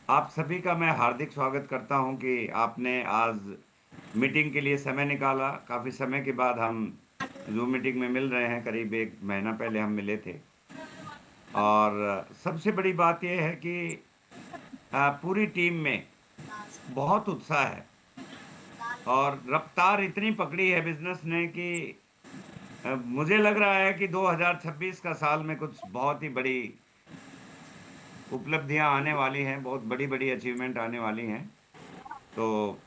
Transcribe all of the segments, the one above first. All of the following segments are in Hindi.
आप सभी का मैं हार्दिक स्वागत करता हूं कि आपने आज मीटिंग के लिए समय निकाला। काफ़ी समय के बाद हम ज़ूम मीटिंग में मिल रहे हैं, करीब 1 महीना पहले हम मिले थे। और सबसे बड़ी बात ये है कि पूरी टीम में बहुत उत्साह है और रफ्तार इतनी पकड़ी है बिज़नेस ने कि मुझे लग रहा है कि 2026 का साल में कुछ बहुत ही बड़ी उपलब्धियां आने वाली हैं, बहुत बड़ी-बड़ी अचीवमेंट आने वाली हैं। तो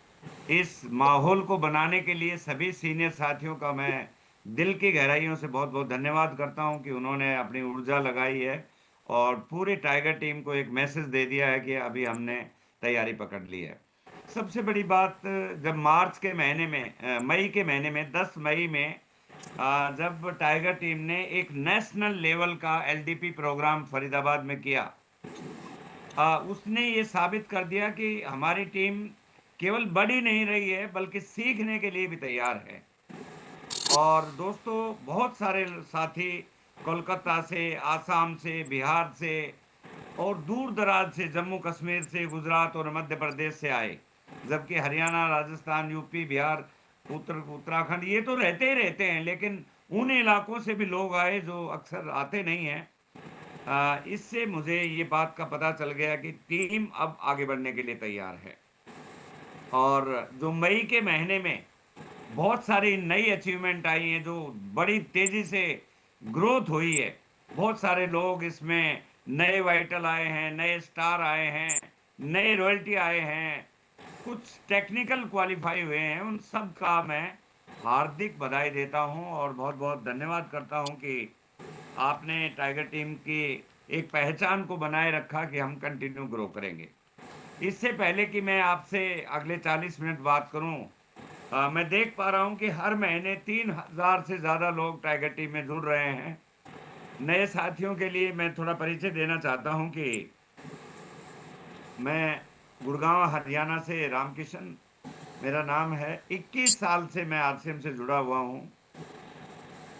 इस माहौल को बनाने के लिए सभी सीनियर साथियों का मैं दिल की गहराइयों से बहुत-बहुत धन्यवाद करता हूं कि उन्होंने अपनी ऊर्जा लगाई है और पूरी टाइगर टीम को एक मैसेज दे दिया है कि अभी हमने तैयारी पकड़ ली है। सबसे बड़ी बात, जब मार्च के महीने में मई के महीने में 10 मई में जब टाइगर टीम ने एक नेशनल लेवल का एलडीपी प्रोग्राम फरीदाबाद में किया, उसने ये साबित कर दिया कि हमारी टीम केवल बढ़ ही नहीं रही है बल्कि सीखने के लिए भी तैयार है। और दोस्तों, बहुत सारे साथी कोलकाता से, आसाम से, बिहार से और दूर दराज से, जम्मू कश्मीर से, गुजरात और मध्य प्रदेश से आए। जबकि हरियाणा, राजस्थान, यूपी, बिहार, उत्तराखंड ये तो रहते ही रहते हैं, लेकिन उन इलाकों से भी लोग आए जो अक्सर आते नहीं हैं। इससे मुझे ये बात का पता चल गया कि टीम अब आगे बढ़ने के लिए तैयार है। और जो मई के महीने में बहुत सारी नई अचीवमेंट आई हैं, जो बड़ी तेजी से ग्रोथ हुई है। बहुत सारे लोग इसमें नए वाइटल आए हैं, नए स्टार आए हैं, नए रॉयल्टी आए हैं, कुछ टेक्निकल क्वालिफाई हुए हैं। उन सब का मैं हार्दिक बधाई देता हूं और बहुत बहुत धन्यवाद करता हूं कि आपने टाइगर टीम की एक पहचान को बनाए रखा कि हम कंटिन्यू ग्रो करेंगे। इससे पहले कि मैं आपसे अगले 40 मिनट बात करूं, मैं देख पा रहा हूं कि हर महीने 3000 से ज़्यादा लोग टाइगर टीम में जुड़ रहे हैं। नए साथियों के लिए मैं थोड़ा परिचय देना चाहता हूं कि मैं गुड़गांव हरियाणा से रामकिशन मेरा नाम है। 21 साल से मैं आरसीएम से जुड़ा हुआ हूं।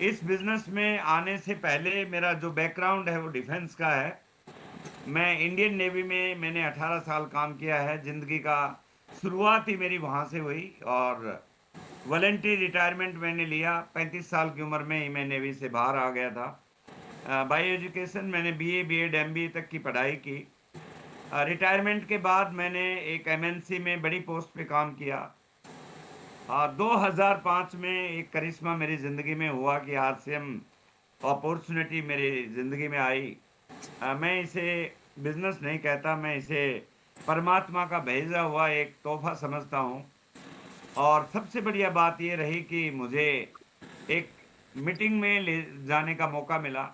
इस बिजनेस में आने से पहले मेरा जो बैकग्राउंड है वो डिफेंस का है। मैं इंडियन नेवी में मैंने 18 साल काम किया है। ज़िंदगी का शुरुआत ही मेरी वहाँ से हुई और वॉलंटरी रिटायरमेंट मैंने लिया। 35 साल की उम्र में ही मैं नेवी से बाहर आ गया था। बाय एजुकेशन मैंने बीए, बीएड, एमबीए तक की पढ़ाई की। रिटायरमेंट के बाद मैंने एक एमएनसी में बड़ी पोस्ट पे काम किया। 2005 में एक करिश्मा मेरी ज़िंदगी में हुआ कि आरसीएम अपॉर्चुनिटी मेरी ज़िंदगी में आई। मैं इसे बिजनेस नहीं कहता, मैं इसे परमात्मा का भेजा हुआ एक तोहफा समझता हूँ। और सबसे बढ़िया बात ये रही कि मुझे एक मीटिंग में ले जाने का मौका मिला।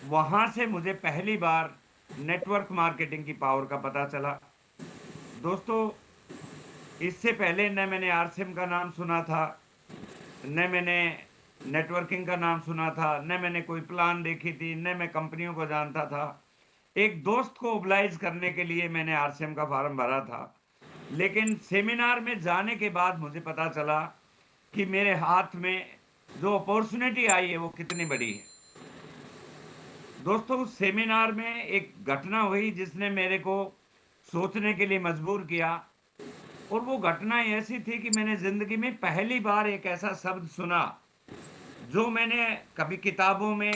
वहाँ से मुझे पहली बार नेटवर्क मार्केटिंग की पावर का पता चला। दोस्तों, इससे पहले न मैंने आरसीएम का नाम सुना था, न मैंने नेटवर्किंग का नाम सुना था, न मैंने कोई प्लान देखी थी, न मैं कंपनियों को जानता था। एक दोस्त को ओबलाइज करने के लिए मैंने आरसीएम का फॉर्म भरा था। लेकिन सेमिनार में जाने के बाद मुझे पता चला कि मेरे हाथ में जो अपॉर्चुनिटी आई है वो कितनी बड़ी है। दोस्तों, उस सेमिनार में एक घटना हुई जिसने मेरे को सोचने के लिए मजबूर किया। और वो घटना ऐसी थी कि मैंने जिंदगी में पहली बार एक ऐसा शब्द सुना जो मैंने कभी किताबों में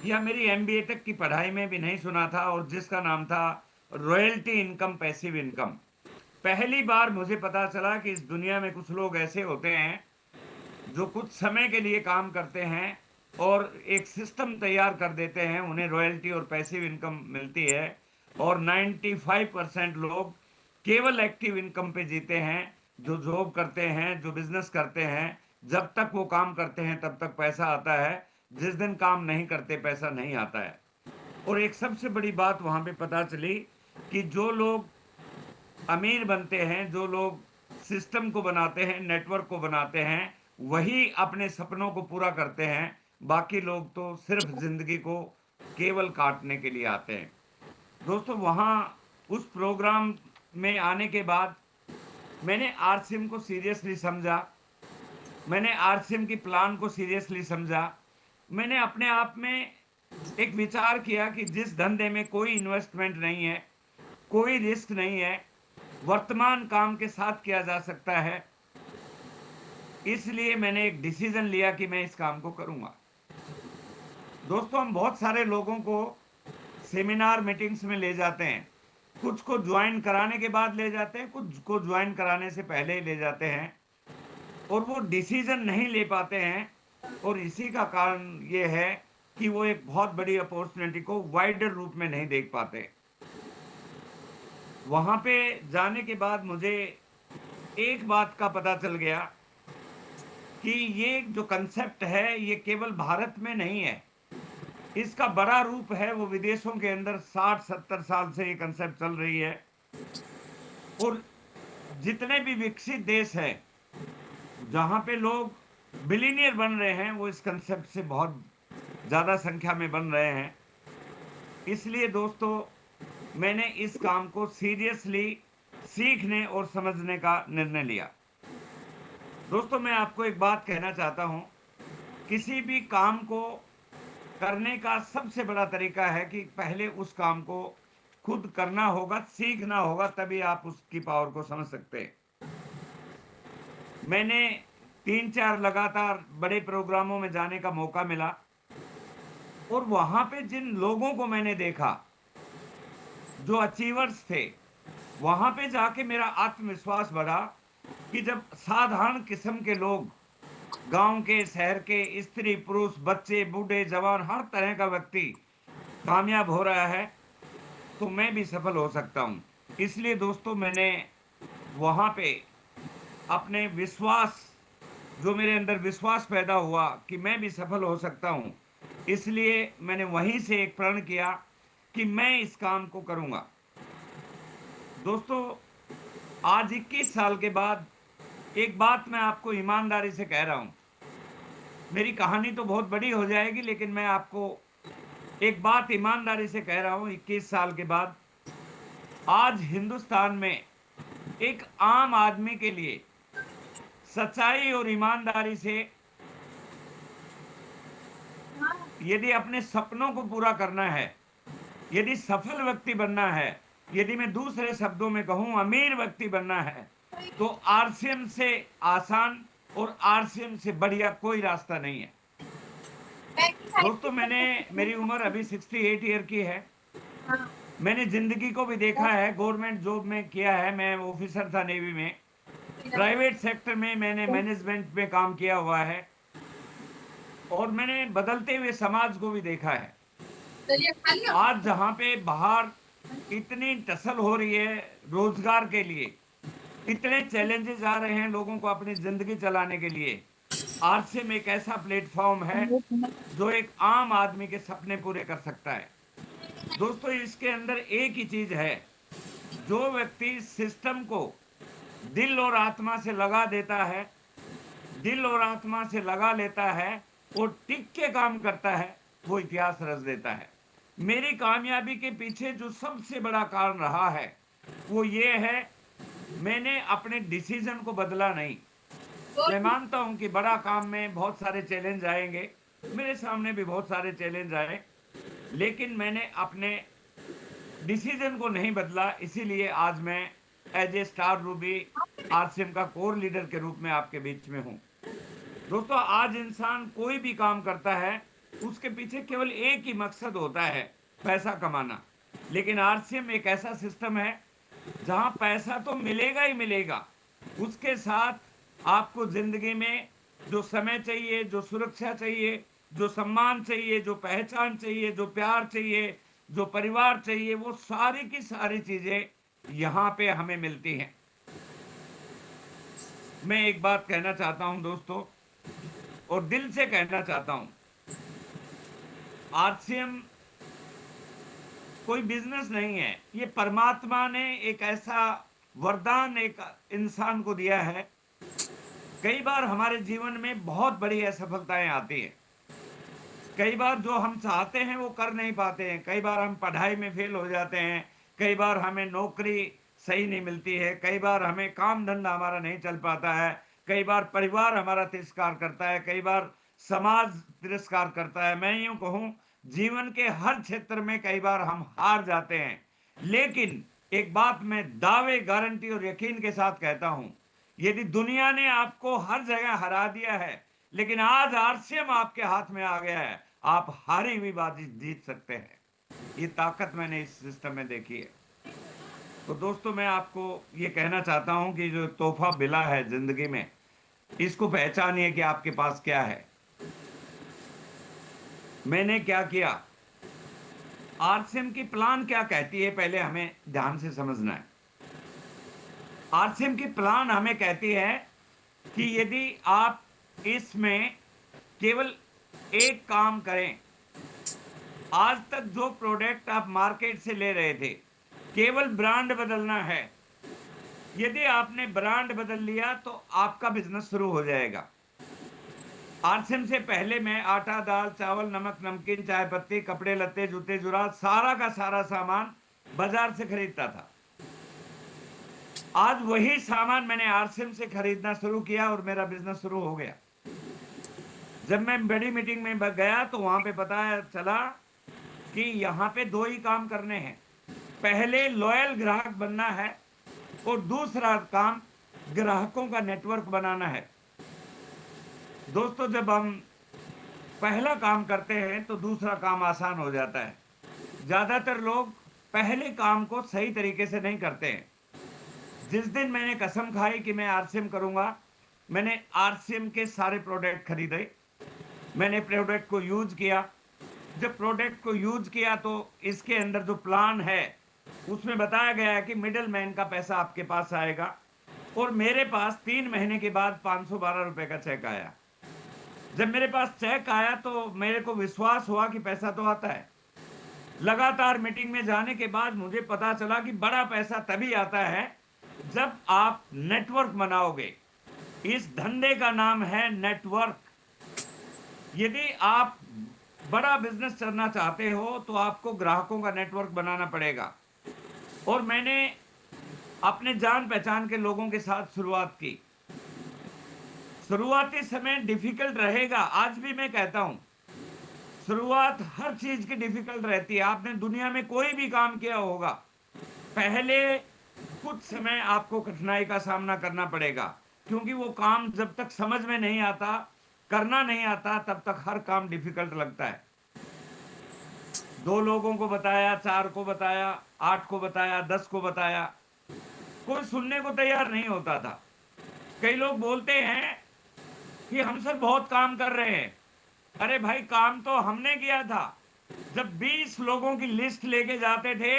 या मेरी एमबीए तक की पढ़ाई में भी नहीं सुना था, और जिसका नाम था रॉयल्टी इनकम, पैसिव इनकम। पहली बार मुझे पता चला कि इस दुनिया में कुछ लोग ऐसे होते हैं जो कुछ समय के लिए काम करते हैं और एक सिस्टम तैयार कर देते हैं, उन्हें रॉयल्टी और पैसिव इनकम मिलती है। और 95% लोग केवल एक्टिव इनकम पे जीते हैं। जो जॉब करते हैं, जो बिजनेस करते हैं, जब तक वो काम करते हैं तब तक पैसा आता है। जिस दिन काम नहीं करते पैसा नहीं आता है। और एक सबसे बड़ी बात वहां पे पता चली कि जो लोग अमीर बनते हैं, जो लोग सिस्टम को बनाते हैं, नेटवर्क को बनाते हैं, वही अपने सपनों को पूरा करते हैं। बाकी लोग तो सिर्फ जिंदगी को केवल काटने के लिए आते हैं। दोस्तों, वहाँ उस प्रोग्राम में आने के बाद मैंने आरसीएम को सीरियसली समझा। मैंने आरसीएम की प्लान को सीरियसली समझा। मैंने अपने आप में एक विचार किया कि जिस धंधे में कोई इन्वेस्टमेंट नहीं है, कोई रिस्क नहीं है, वर्तमान काम के साथ किया जा सकता है। इसलिए मैंने एक डिसीजन लिया कि मैं इस काम को करूँगा। दोस्तों, हम बहुत सारे लोगों को सेमिनार, मीटिंग्स में ले जाते हैं। कुछ को जॉइन कराने के बाद ले जाते हैं, कुछ को जॉइन कराने से पहले ही ले जाते हैं और वो डिसीजन नहीं ले पाते हैं और इसी का कारण ये है कि वो एक बहुत बड़ी अपॉर्चुनिटी को वाइडर रूप में नहीं देख पाते। वहाँ पे जाने के बाद मुझे एक बात का पता चल गया कि ये जो कांसेप्ट है, ये केवल भारत में नहीं है। इसका बड़ा रूप है वो विदेशों के अंदर 60-70 साल से ये कांसेप्ट चल रही है और जितने भी विकसित देश हैं, जहाँ पे लोग बिलियनियर बन रहे हैं, वो इस कांसेप्ट से बहुत ज़्यादा संख्या में बन रहे हैं। इसलिए दोस्तों, मैंने इस काम को सीरियसली सीखने और समझने का निर्णय लिया। दोस्तों, मैं आपको एक बात कहना चाहता हूँ, किसी भी काम को करने का सबसे बड़ा तरीका है कि पहले उस काम को खुद करना होगा, सीखना होगा, तभी आप उसकी पावर को समझ सकते हैं। मैंने 3-4 लगातार बड़े प्रोग्रामों में जाने का मौका मिला और वहाँ पे जिन लोगों को मैंने देखा, जो अचीवर्स थे, वहाँ पे जाके मेरा आत्मविश्वास बढ़ा कि जब साधारण किस्म के लोग, गाँव के, शहर के, स्त्री, पुरुष, बच्चे, बूढ़े, जवान, हर तरह का व्यक्ति कामयाब हो रहा है, तो मैं भी सफल हो सकता हूँ। इसलिए दोस्तों, मैंने वहाँ पे अपने विश्वास, जो मेरे अंदर विश्वास पैदा हुआ कि मैं भी सफल हो सकता हूँ, इसलिए मैंने वहीं से एक प्रण किया कि मैं इस काम को करूँगा। दोस्तों, आज 21 साल के बाद एक बात मैं आपको ईमानदारी से कह रहा हूँ। मेरी कहानी तो बहुत बड़ी हो जाएगी, लेकिन मैं आपको एक बात ईमानदारी से कह रहा हूँ, 21 साल के बाद आज हिंदुस्तान में एक आम आदमी के लिए सच्चाई और ईमानदारी से यदि अपने सपनों को पूरा करना है, यदि सफल व्यक्ति बनना है, यदि मैं दूसरे शब्दों में कहूं अमीर व्यक्ति बनना है, तो आरसीएम से आसान और आरसीएम से बढ़िया कोई रास्ता नहीं है। दोस्तों, मेरी उम्र अभी 68 ईयर की है। मैंने जिंदगी को भी देखा है, गवर्नमेंट जॉब में किया है, मैं ऑफिसर था नेवी में, प्राइवेट सेक्टर में मैंने मैनेजमेंट में काम किया हुआ है और मैंने बदलते हुए समाज को भी देखा है। आज जहाँ पे बाहर इतनी टसल हो रही है रोजगार के लिए, इतने चैलेंजेस आ रहे हैं लोगों को अपनी जिंदगी चलाने के लिए, आरसीएम एक ऐसा प्लेटफॉर्म है जो एक आम आदमी के सपने पूरे कर सकता है। दोस्तों, इसके अंदर एक ही चीज है, जो व्यक्ति सिस्टम को दिल और आत्मा से लगा देता है, दिल और आत्मा से लगा लेता है और टिक के काम करता है, वो इतिहास रच देता है। मेरी कामयाबी के पीछे जो सबसे बड़ा कारण रहा है, वो ये है, मैंने अपने डिसीजन को बदला नहीं। मैं मानता हूं कि बड़ा काम में बहुत सारे चैलेंज आएंगे, मेरे सामने भी बहुत सारे चैलेंज आए, लेकिन मैंने अपने डिसीजन को नहीं बदला। इसीलिए आज मैं as a star ruby RCM का कोर लीडर के रूप में आपके बीच में हूं। दोस्तों, आज इंसान कोई भी काम करता है, उसके पीछे केवल एक ही मकसद होता है, पैसा कमाना। लेकिन आरसीएम एक ऐसा सिस्टम है जहां पैसा तो मिलेगा ही मिलेगा, उसके साथ आपको जिंदगी में जो समय चाहिए, जो सुरक्षा चाहिए, जो सम्मान चाहिए, जो पहचान चाहिए, जो प्यार चाहिए, जो परिवार चाहिए, वो सारी की सारी चीजें यहाँ पे हमें मिलती हैं। मैं एक बात कहना चाहता हूं दोस्तों, और दिल से कहना चाहता हूं, आरसीएम कोई बिजनेस नहीं है, ये परमात्मा ने एक ऐसा वरदान एक इंसान को दिया है। कई बार हमारे जीवन में बहुत बड़ी असफलताएं आती हैं, कई बार जो हम चाहते हैं वो कर नहीं पाते हैं, कई बार हम पढ़ाई में फेल हो जाते हैं, कई बार हमें नौकरी सही नहीं मिलती है, कई बार हमें काम धंधा हमारा नहीं चल पाता है, कई बार परिवार हमारा तिरस्कार करता है, कई बार समाज तिरस्कार करता है। मैं यूं कहूं, जीवन के हर क्षेत्र में कई बार हम हार जाते हैं, लेकिन एक बात मैं दावे, गारंटी और यकीन के साथ कहता हूं, यदि दुनिया ने आपको हर जगह हरा दिया है, लेकिन आज आरसीएम आपके हाथ में आ गया है, आप हारी हुई बाजी जीत सकते हैं। ये ताकत मैंने इस सिस्टम में देखी है। तो दोस्तों, मैं आपको ये कहना चाहता हूं कि जो तोहफा मिला है जिंदगी में, इसको पहचानिए कि आपके पास क्या है। मैंने क्या किया, आरसीएम की प्लान क्या कहती है, पहले हमें ध्यान से समझना है। आरसीएम की प्लान हमें कहती है कि यदि आप इसमें केवल एक काम करें, आज तक जो प्रोडक्ट आप मार्केट से ले रहे थे, केवल ब्रांड बदलना है। यदि आपने ब्रांड बदल लिया तो आपका बिजनेस शुरू हो जाएगा। आरसीएम से पहले मैं आटा, दाल, चावल, नमक, नमकीन, चाय पत्ती, कपड़े लत्ते, जूते जुरात, सारा का सारा सामान बाजार से खरीदता था। आज वही सामान मैंने आरसीएम से खरीदना शुरू किया और मेरा बिजनेस शुरू हो गया। जब मैं बड़ी मीटिंग में गया तो वहां पे पता चला कि यहां पे दो ही काम करने हैं। पहले लॉयल ग्राहक बनना है और दूसरा काम ग्राहकों का नेटवर्क बनाना है। दोस्तों, जब हम पहला काम करते हैं तो दूसरा काम आसान हो जाता है। ज्यादातर लोग पहले काम को सही तरीके से नहीं करते हैं। जिस दिन मैंने कसम खाई कि मैं आरसीएम करूंगा, मैंने आरसीएम के सारे प्रोडक्ट खरीदे, मैंने प्रोडक्ट को यूज किया। जब प्रोडक्ट को यूज किया तो इसके अंदर जो प्लान है उसमें बताया गया है कि मिडिल मैन का पैसा आपके पास आएगा। और मेरे पास 3 महीने के बाद 512 रुपए का चेक आया। जब मेरे पास चेक आया तो मेरे को विश्वास हुआ कि पैसा तो आता है। लगातार मीटिंग में जाने के बाद मुझे पता चला कि बड़ा पैसा तभी आता है जब आप नेटवर्क बनाओगे। इस धंधे का नाम है नेटवर्क। यदि आप बड़ा बिजनेस करना चाहते हो तो आपको ग्राहकों का नेटवर्क बनाना पड़ेगा। और मैंने अपने जान पहचान के लोगों के साथ शुरुआत की। शुरुआती समय डिफिकल्ट रहेगा, आज भी मैं कहता हूं, शुरुआत हर चीज की डिफिकल्ट रहती है। आपने दुनिया में कोई भी काम किया होगा, पहले कुछ समय आपको कठिनाई का सामना करना पड़ेगा, क्योंकि वो काम जब तक समझ में नहीं आता, करना नहीं आता, तब तक हर काम डिफिकल्ट लगता है। 2 लोगों को बताया, 4 को बताया, 8 को बताया, 10 को बताया, कोई सुनने को तैयार नहीं होता था। कई लोग बोलते हैं कि हम सर बहुत काम कर रहे हैं। अरे भाई, काम तो हमने किया था। जब 20 लोगों की लिस्ट लेके जाते थे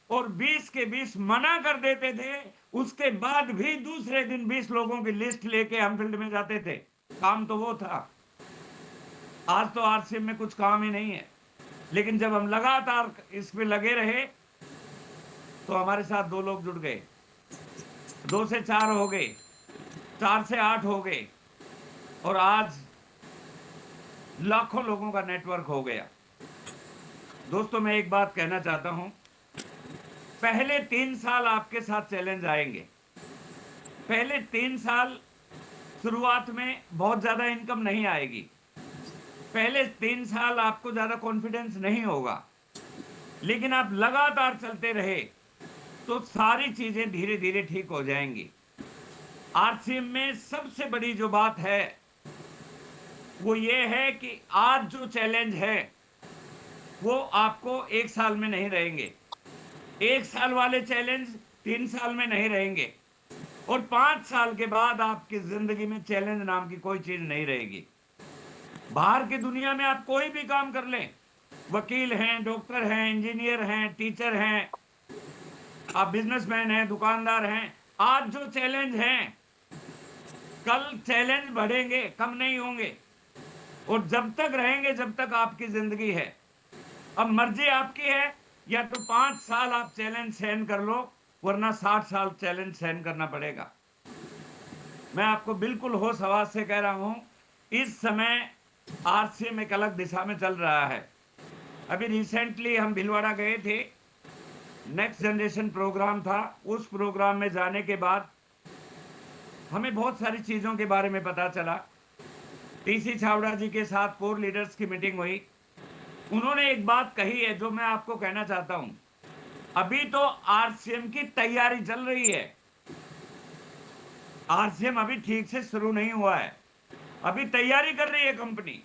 और 20 के 20 मना कर देते थे, उसके बाद भी दूसरे दिन 20 लोगों की लिस्ट लेके हम फील्ड में जाते थे। काम तो वो था। आज तो आरसीएम में कुछ काम ही नहीं है। लेकिन जब हम लगातार इस पे लगे रहे तो हमारे साथ 2 लोग जुड़ गए, 2 से 4 हो गए, 4 से 8 हो गए, और आज लाखों लोगों का नेटवर्क हो गया। दोस्तों, मैं एक बात कहना चाहता हूं, पहले 3 साल आपके साथ चैलेंज आएंगे। पहले 3 साल शुरुआत में बहुत ज्यादा इनकम नहीं आएगी। पहले 3 साल आपको ज्यादा कॉन्फिडेंस नहीं होगा, लेकिन आप लगातार चलते रहे तो सारी चीजें धीरे धीरे ठीक हो जाएंगी। आरसीएम में सबसे बड़ी जो बात है वो ये है कि आज जो चैलेंज है वो आपको 1 साल में नहीं रहेंगे। 1 साल वाले चैलेंज 3 साल में नहीं रहेंगे, और 5 साल के बाद आपकी जिंदगी में चैलेंज नाम की कोई चीज नहीं रहेगी। बाहर की दुनिया में आप कोई भी काम कर लें, वकील हैं, डॉक्टर हैं, इंजीनियर हैं, टीचर हैं, आप बिजनेसमैन हैं, दुकानदार हैं, आज जो चैलेंज हैं, कल चैलेंज बढ़ेंगे, कम नहीं होंगे। और जब तक रहेंगे जब तक आपकी जिंदगी है। अब मर्जी आपकी है, या तो 5 साल आप चैलेंज सहन कर लो, वरना 60 साल चैलेंज सहन करना पड़ेगा। मैं आपको बिल्कुल होश हवास से कह रहा हूं, इस समय आरसीएम एक अलग दिशा में चल रहा है। अभी रिसेंटली हम भीलवाड़ा गए थे, नेक्स्ट जनरेशन प्रोग्राम था। उस प्रोग्राम में जाने के बाद हमें बहुत सारी चीजों के बारे में पता चला। टीसी छावड़ा जी के साथ कोर लीडर्स की मीटिंग हुई। उन्होंने एक बात कही है जो मैं आपको कहना चाहता हूं। अभी तो आरसीएम की तैयारी चल रही है। आरसीएम अभी ठीक से शुरू नहीं हुआ है, अभी तैयारी कर रही है कंपनी।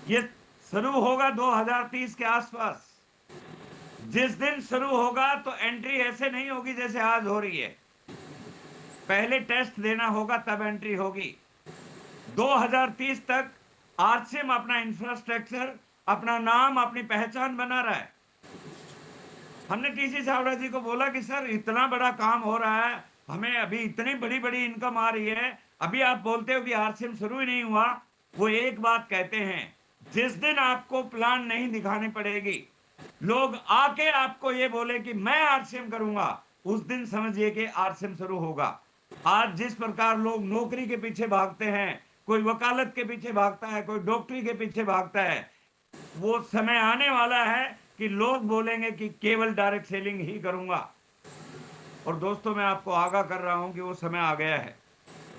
ये शुरू होगा 2030 के आसपास। जिस दिन शुरू होगा तो एंट्री ऐसे नहीं होगी जैसे आज हो रही है, पहले टेस्ट देना होगा तब एंट्री होगी। 2030 तक आरसीएम अपना इंफ्रास्ट्रक्चर, अपना नाम, अपनी पहचान बना रहा है। हमने टीसी छाबड़ा जी को बोला कि सर इतना बड़ा काम हो रहा है, हमें अभी इतनी बड़ी बड़ी इनकम आ रही है, अभी आप बोलते हो कि आरसीएम शुरू ही नहीं हुआ। वो एक बात कहते हैं, जिस दिन आपको प्लान नहीं दिखानी पड़ेगी, लोग आके आपको ये बोले कि मैं आरसीएम करूंगा, उस दिन समझिए कि आरसीएम शुरू होगा। आज जिस प्रकार लोग नौकरी के पीछे भागते हैं, कोई वकालत के पीछे भागता है, कोई डॉक्टरी के पीछे भागता है, वो समय आने वाला है कि लोग बोलेंगे कि केवल डायरेक्ट सेलिंग ही करूंगा। और दोस्तों, मैं आपको आगाह कर रहा हूं कि वो समय आ गया है।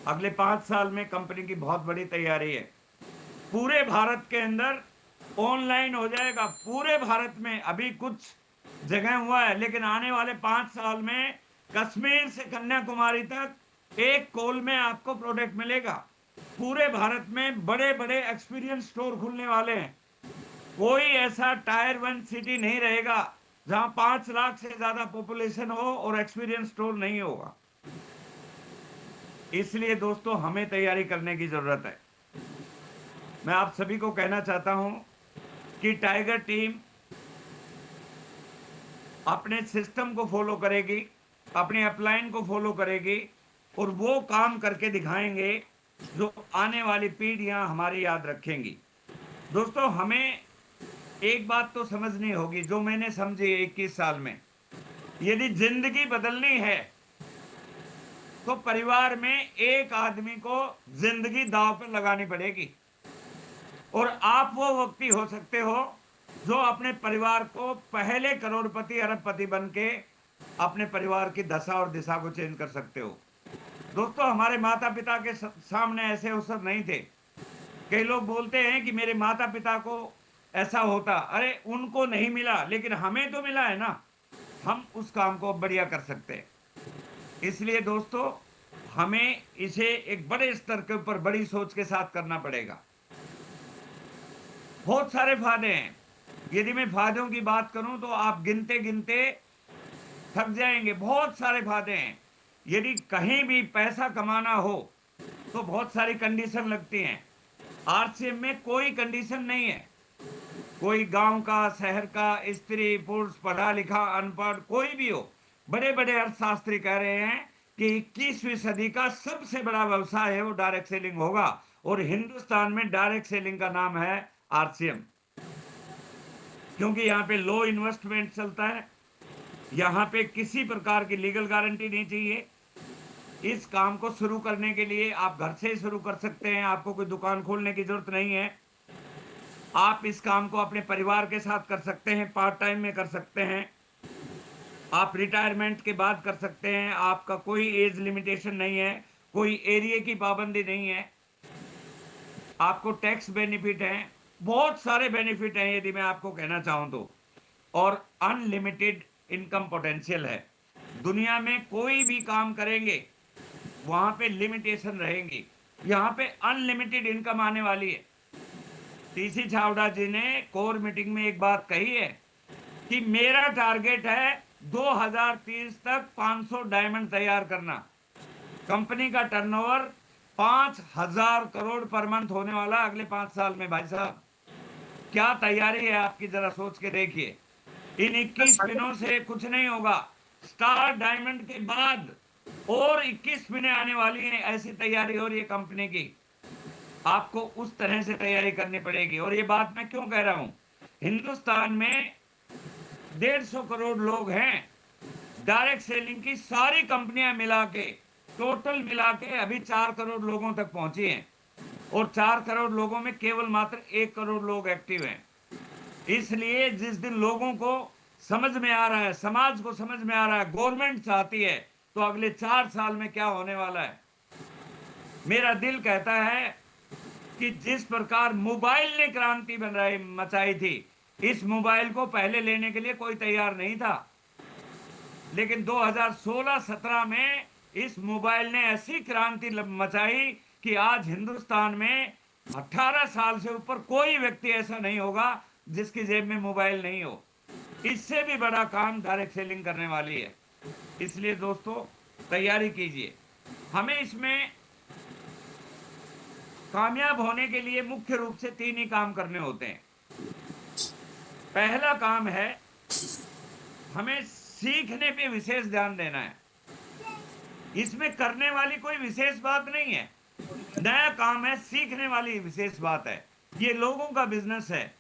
अगले 5 साल में कंपनी की बहुत बड़ी तैयारी है। पूरे भारत के अंदर ऑनलाइन हो जाएगा, पूरे भारत में। अभी कुछ जगह हुआ है, लेकिन आने वाले 5 साल में कश्मीर से कन्याकुमारी तक एक कॉल में आपको प्रोडक्ट मिलेगा। पूरे भारत में बड़े बड़े एक्सपीरियंस स्टोर खुलने वाले हैं। कोई ऐसा टायर 1 सिटी नहीं रहेगा जहां 5 लाख से ज्यादा पॉपुलेशन हो और एक्सपीरियंस स्टोर नहीं होगा। इसलिए दोस्तों, हमें तैयारी करने की जरूरत है। मैं आप सभी को कहना चाहता हूं कि टाइगर टीम अपने सिस्टम को फॉलो करेगी, अपने अपलाइन को फॉलो करेगी, और वो काम करके दिखाएंगे जो आने वाली पीढ़ियां हमारी याद रखेंगी। दोस्तों, हमें एक बात तो समझनी होगी, जो मैंने समझी 21 साल में, यदि जिंदगी बदलनी है तो परिवार में एक आदमी को जिंदगी दांव पर लगानी पड़ेगी। और आप वो व्यक्ति हो सकते हो जो अपने परिवार को पहले करोड़पति अरबपति बन के अपने परिवार की दशा और दिशा को चेंज कर सकते हो। दोस्तों, हमारे माता पिता के सामने ऐसे अवसर नहीं थे। कई लोग बोलते हैं कि मेरे माता पिता को ऐसा होता, अरे उनको नहीं मिला, लेकिन हमें तो मिला है ना, हम उस काम को बढ़िया कर सकते हैं। इसलिए दोस्तों, हमें इसे एक बड़े स्तर के ऊपर बड़ी सोच के साथ करना पड़ेगा। बहुत सारे फायदे हैं। यदि मैं फायदों की बात करूं तो आप गिनते गिनते थक जाएंगे। बहुत सारे फायदे हैं। यदि कहीं भी पैसा कमाना हो तो बहुत सारी कंडीशन लगती हैं। आरसीएम में कोई कंडीशन नहीं है। कोई गांव का, शहर का, स्त्री पुरुष, पढ़ा लिखा, अनपढ़, कोई भी हो, बड़े बड़े अर्थशास्त्री कह रहे हैं कि 21वीं सदी का सबसे बड़ा व्यवसाय है वो डायरेक्ट सेलिंग होगा। और हिंदुस्तान में डायरेक्ट सेलिंग का नाम है आरसीएम, क्योंकि यहाँ पे लो इन्वेस्टमेंट चलता है, यहाँ पे किसी प्रकार की लीगल गारंटी नहीं चाहिए। इस काम को शुरू करने के लिए आप घर से ही शुरू कर सकते हैं, आपको कोई दुकान खोलने की जरूरत नहीं है। आप इस काम को अपने परिवार के साथ कर सकते हैं, पार्ट टाइम में कर सकते हैं, आप रिटायरमेंट के बाद कर सकते हैं। आपका कोई एज लिमिटेशन नहीं है, कोई एरिया की पाबंदी नहीं है, आपको टैक्स बेनिफिट है, बहुत सारे बेनिफिट हैं यदि मैं आपको कहना चाहूं तो। और अनलिमिटेड इनकम पोटेंशियल है। दुनिया में कोई भी काम करेंगे वहां पे लिमिटेशन रहेंगी, यहाँ पे अनलिमिटेड इनकम आने वाली है। टीसी छाबड़ा जी ने कोर मीटिंग में एक बात कही है कि मेरा टारगेट है 2030 तक 500 डायमंड तैयार करना। कंपनी का टर्नओवर 5000 करोड़ पर मंथ होने वाला अगले 5 साल में। भाई साहब, क्या तैयारी है आपकी, जरा सोच के देखिए। इन 21 पिनों से कुछ नहीं होगा। स्टार डायमंड के बाद और 21 पिनें आने वाली हैं। ऐसी तैयारी हो रही है कंपनी की। आपको उस तरह से तैयारी करनी पड़ेगी। और ये बात मैं क्यों कह रहा हूं, हिंदुस्तान में 150 करोड़ लोग हैं। डायरेक्ट सेलिंग की सारी कंपनियां मिला के, टोटल मिला के अभी 4 करोड़ लोगों तक पहुंची हैं। और 4 करोड़ लोगों में केवल मात्र 1 करोड़ लोग एक्टिव हैं। इसलिए जिस दिन लोगों को समझ में आ रहा है, समाज को समझ में आ रहा है, गवर्नमेंट चाहती है, तो अगले 4 साल में क्या होने वाला है। मेरा दिल कहता है कि जिस प्रकार मोबाइल ने क्रांति मचाई थी, इस मोबाइल को पहले लेने के लिए कोई तैयार नहीं था। लेकिन 2016-17 में इस मोबाइल ने ऐसी क्रांति मचाई कि आज हिंदुस्तान में 18 साल से ऊपर कोई व्यक्ति ऐसा नहीं होगा जिसकी जेब में मोबाइल नहीं हो। इससे भी बड़ा काम डायरेक्ट सेलिंग करने वाली है। इसलिए दोस्तों तैयारी कीजिए। हमें इसमें कामयाब होने के लिए मुख्य रूप से 3 ही काम करने होते हैं। पहला काम है हमें सीखने पे विशेष ध्यान देना है। इसमें करने वाली कोई विशेष बात नहीं है, नया काम है, सीखने वाली विशेष बात है। ये लोगों का बिजनेस है,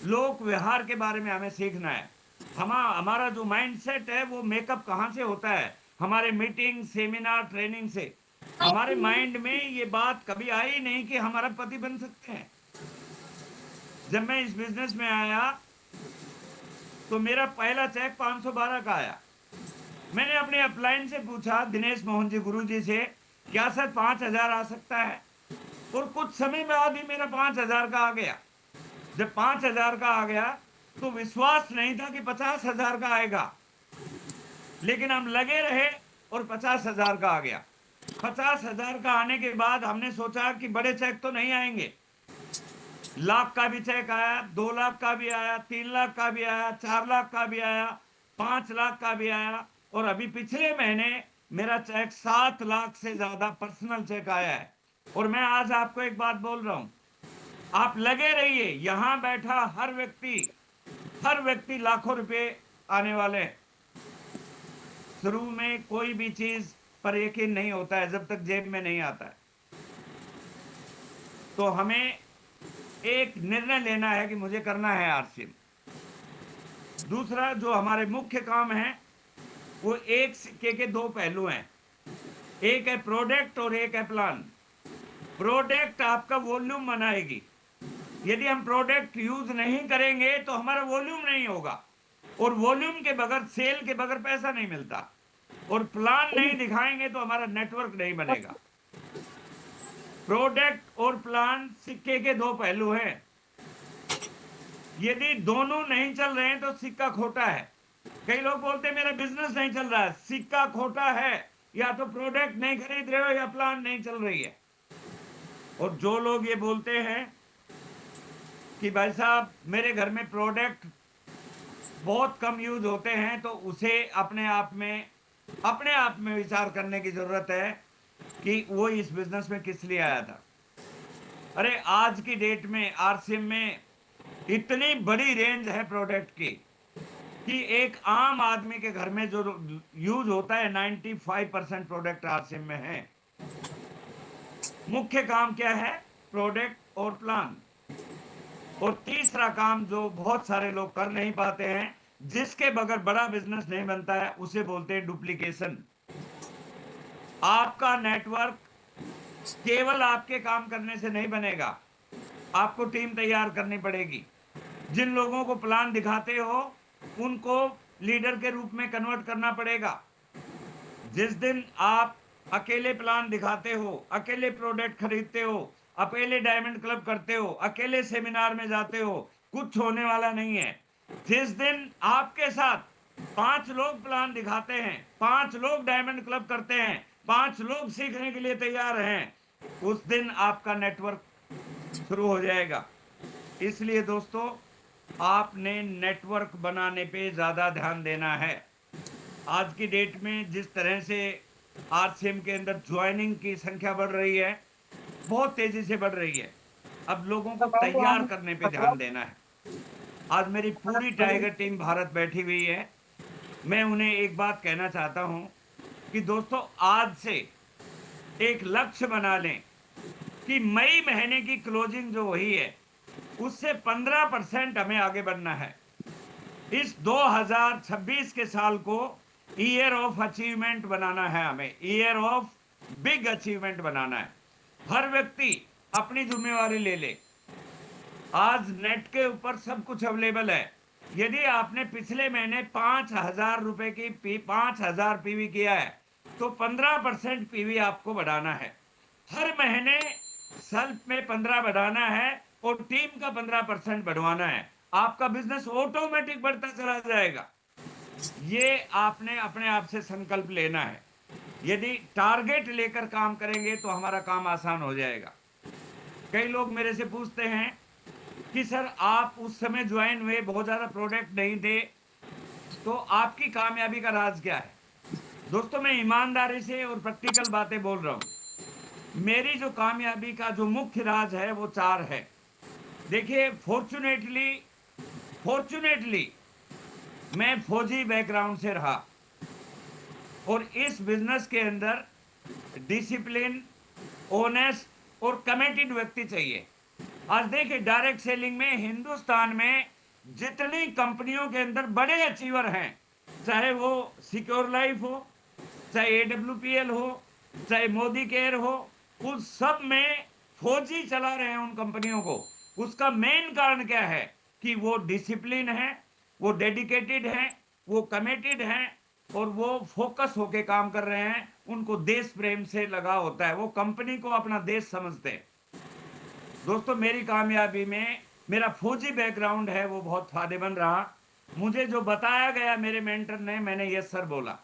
लोक व्यवहार के बारे में हमें सीखना है। हमारा जो माइंडसेट है वो मेकअप कहाँ से होता है? हमारे मीटिंग, सेमिनार, ट्रेनिंग से। हमारे माइंड में ये बात कभी आई नहीं कि हमारा पति बन सकते हैं। जब मैं इस बिजनेस में आया तो मेरा पहला चेक 512 का आया। मैंने अपने अपलाइन से पूछा, दिनेश मोहन जी गुरु जी से, क्या सर 5000 आ सकता है? और कुछ समय बाद ही मेरा 5000 का आ गया। जब 5000 का आ गया तो विश्वास नहीं था कि 50,000 का आएगा, लेकिन हम लगे रहे और 50,000 का आ गया। 50,000 का आने के बाद हमने सोचा कि बड़े चेक तो नहीं आएंगे। लाख का भी चेक आया, 2 लाख का भी आया, 3 लाख का भी आया, 4 लाख का भी आया, 5 लाख का भी आया, और अभी पिछले महीने मेरा चेक 7 लाख से ज्यादा पर्सनल चेक आया है। और मैं आज आपको एक बात बोल रहा हूं, आप लगे रहिए। यहां बैठा हर व्यक्ति लाखों रुपए आने वाले हैं। शुरू में कोई भी चीज पर यकीन नहीं होता है जब तक जेब में नहीं आता है। तो हमें एक निर्णय लेना है कि मुझे करना है आरसीएम। दूसरा जो हमारे मुख्य काम है वो एक सिक्के के 2 पहलू हैं। एक है प्रोडक्ट और एक है प्लान। प्रोडक्ट आपका वॉल्यूम बनाएगी। यदि हम प्रोडक्ट यूज नहीं करेंगे तो हमारा वॉल्यूम नहीं होगा, और वॉल्यूम के बगैर, सेल के बगैर पैसा नहीं मिलता। और प्लान नहीं दिखाएंगे तो हमारा नेटवर्क नहीं बनेगा। प्रोडक्ट और प्लान सिक्के के 2 पहलू हैं। यदि दोनों नहीं चल रहे हैं तो सिक्का खोटा है। कई लोग बोलते हैं मेरा बिजनेस नहीं चल रहा है, सिक्का खोटा है। या तो प्रोडक्ट नहीं खरीद रहे हो या प्लान नहीं चल रही है। और जो लोग ये बोलते हैं कि भाई साहब मेरे घर में प्रोडक्ट बहुत कम यूज होते हैं, तो उसे अपने आप में विचार करने की जरूरत है कि वो इस बिजनेस में किस लिए आया था। अरे आज की डेट में आरसीएम में इतनी बड़ी रेंज है प्रोडक्ट की कि एक आम आदमी के घर में जो यूज होता है 95% प्रोडक्ट आरसीएम में है। मुख्य काम क्या है? प्रोडक्ट और प्लान। और तीसरा काम जो बहुत सारे लोग कर नहीं पाते हैं, जिसके बगैर बड़ा बिजनेस नहीं बनता है, उसे बोलते हैं डुप्लीकेशन। आपका नेटवर्क केवल आपके काम करने से नहीं बनेगा, आपको टीम तैयार करनी पड़ेगी। जिन लोगों को प्लान दिखाते हो उनको लीडर के रूप में कन्वर्ट करना पड़ेगा। जिस दिन आप अकेले प्लान दिखाते हो, अकेले प्रोडक्ट खरीदते हो, अकेले डायमंड क्लब करते हो, अकेले सेमिनार में जाते हो, कुछ होने वाला नहीं है। जिस दिन आपके साथ 5 लोग प्लान दिखाते हैं, 5 लोग डायमंड क्लब करते हैं, 5 लोग सीखने के लिए तैयार हैं, उस दिन आपका नेटवर्क शुरू हो जाएगा। इसलिए दोस्तों आपने नेटवर्क बनाने पे ज्यादा ध्यान देना है। आज की डेट में जिस तरह से आरसीएम के अंदर ज्वाइनिंग की संख्या बढ़ रही है, बहुत तेजी से बढ़ रही है, अब लोगों को तैयार करने पे ध्यान देना है। आज मेरी पूरी टाइगर टीम भारत बैठी हुई है। मैं उन्हें एक बात कहना चाहता हूं कि दोस्तों आज से एक लक्ष्य बना लें कि मई महीने की क्लोजिंग जो हुई है उससे 15% हमें आगे बढ़ना है। इस 2026 के साल को ईयर ऑफ अचीवमेंट बनाना है, हमें ईयर ऑफ बिग अचीवमेंट बनाना है। हर व्यक्ति अपनी जिम्मेवारी ले ले। आज नेट के ऊपर सब कुछ अवेलेबल है। यदि आपने पिछले महीने 5,000 रुपए की 5,000 पीवी किया है तो 15% पीवी आपको बढ़ाना है। हर महीने सेल्फ में 15 बढ़ाना है और टीम का 15% बढ़वाना है। आपका बिजनेस ऑटोमेटिक बढ़ता चला जाएगा। ये आपने अपने आप से संकल्प लेना है। यदि टारगेट लेकर काम करेंगे तो हमारा काम आसान हो जाएगा। कई लोग मेरे से पूछते हैं कि सर आप उस समय ज्वाइन हुए, बहुत ज़्यादा प्रोडक्ट नहीं थे, तो आपकी कामयाबी का राज क्या है? दोस्तों, मैं ईमानदारी से और प्रैक्टिकल बातें बोल रहा हूँ। मेरी जो कामयाबी का जो मुख्य राज है वो 4 है। देखिए, फॉर्चुनेटली मैं फौजी बैकग्राउंड से रहा और इस बिजनेस के अंदर डिसिप्लिन, ऑनेस्ट और कमिटेड व्यक्ति चाहिए। आज देखिए, डायरेक्ट सेलिंग में हिंदुस्तान में जितनी कंपनियों के अंदर बड़े अचीवर हैं, चाहे वो सिक्योर लाइफ हो, चाहे एडब्ल्यूपीएल हो, चाहे मोदी केयर हो, उस सब में फौजी चला रहे हैं उन कंपनियों को। उसका मेन कारण क्या है कि वो डिसिप्लिन है, वो डेडिकेटेड है, वो कमिटेड है और वो फोकस होके काम कर रहे हैं। उनको देश प्रेम से लगा होता है, वो कंपनी को अपना देश समझते हैं। दोस्तों, मेरी कामयाबी में मेरा फौजी बैकग्राउंड है वो बहुत फायदेमंद रहा। मुझे जो बताया गया मेरे मेंटर ने, मैंने यस सर बोला।